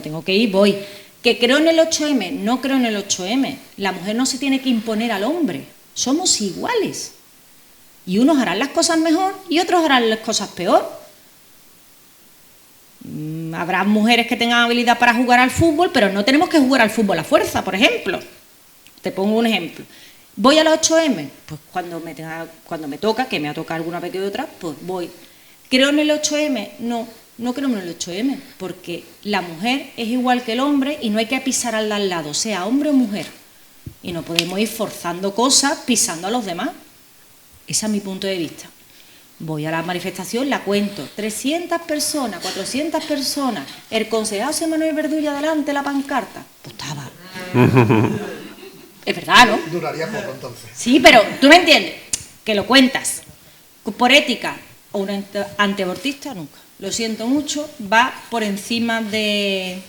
tengo que ir, voy. ¿Que creo en el 8M? No creo en el 8M. La mujer no se tiene que imponer al hombre. Somos iguales. Y unos harán las cosas mejor y otros harán las cosas peor. Habrá mujeres que tengan habilidad para jugar al fútbol, pero no tenemos que jugar al fútbol a fuerza, por ejemplo. Te pongo un ejemplo. ¿Voy a los 8M? Pues cuando me toca, que me ha tocado alguna vez que otra, pues voy. ¿Creo en el 8M? No creo en el 8M, porque la mujer es igual que el hombre y no hay que pisar al de al lado, sea hombre o mujer. Y no podemos ir forzando cosas pisando a los demás. Ese es mi punto de vista. Voy a la manifestación, la cuento. 300 personas, 400 personas. El concejal José Manuel Verdulla delante la pancarta. Pues estaba. Es verdad, ¿no? Duraría poco entonces. Sí, pero tú me entiendes, que lo cuentas. Por ética, o un antiabortista, nunca. Lo siento mucho, va por encima de,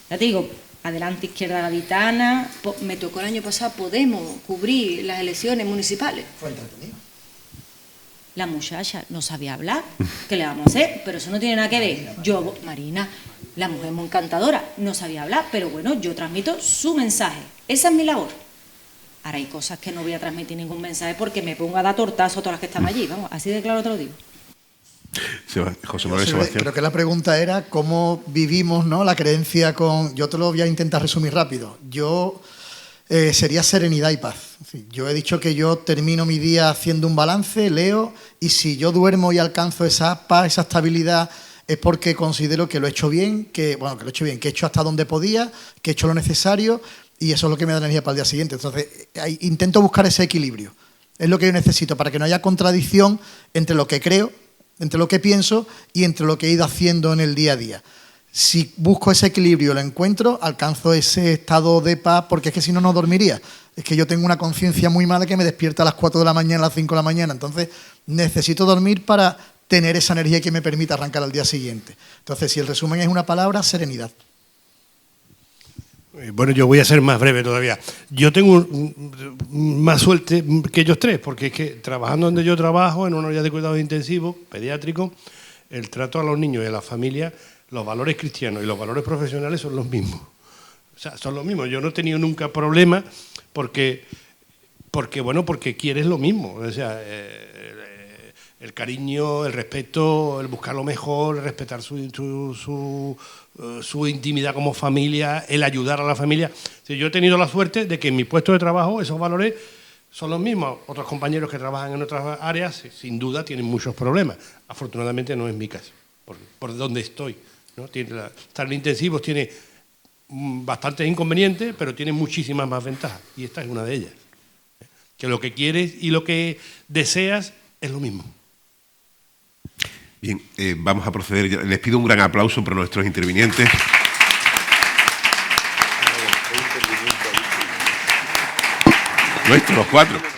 ya te digo, Adelante Izquierda Gaditana. Me tocó el año pasado Podemos cubrir las elecciones municipales. Fue entretenido. La muchacha no sabía hablar, ¿qué le vamos a hacer? Pero eso no tiene nada que ver. Yo, Marina, la mujer muy encantadora, no sabía hablar, pero bueno, yo transmito su mensaje. Esa es mi labor. Ahora hay cosas que no voy a transmitir ningún mensaje porque me pongo a dar tortazo a todas las que están allí. Vamos, así de claro te lo digo. José Manuel Sebastián. Creo que la pregunta era cómo vivimos, ¿no?, la creencia con... Yo te lo voy a intentar resumir rápido. Yo sería serenidad y paz. Yo he dicho que yo termino mi día haciendo un balance, leo, y si yo duermo y alcanzo esa paz, esa estabilidad, es porque considero que lo he hecho bien, que he hecho hasta donde podía, que he hecho lo necesario, y eso es lo que me da energía para el día siguiente. Entonces, intento buscar ese equilibrio. Es lo que yo necesito para que no haya contradicción entre lo que creo, entre lo que pienso y entre lo que he ido haciendo en el día a día. Si busco ese equilibrio, lo encuentro, alcanzo ese estado de paz, porque es que si no, no dormiría. Es que yo tengo una conciencia muy mala que me despierta a las 4 de la mañana, a las 5 de la mañana. Entonces, necesito dormir para tener esa energía que me permita arrancar al día siguiente. Entonces, si el resumen es una palabra, serenidad. Bueno, yo voy a ser más breve todavía. Yo tengo más suerte que ellos tres, porque es que trabajando donde yo trabajo, en una unidad de cuidados intensivos, pediátricos, el trato a los niños y a la familia, los valores cristianos y los valores profesionales son los mismos. O sea, son los mismos. Yo no he tenido nunca problemas porque quieres lo mismo. O sea, el cariño, el respeto, el buscar lo mejor, el respetar su intimidad como familia, el ayudar a la familia. Yo he tenido la suerte de que en mi puesto de trabajo esos valores son los mismos. Otros compañeros que trabajan en otras áreas, sin duda, tienen muchos problemas. Afortunadamente no es mi caso. por donde estoy, ¿no? Estar en intensivos tiene bastantes inconvenientes, pero tiene muchísimas más ventajas, y esta es una de ellas. Que lo que quieres y lo que deseas es lo mismo. Bien, vamos a proceder. Les pido un gran aplauso para nuestros intervinientes. Nuestros, los 4.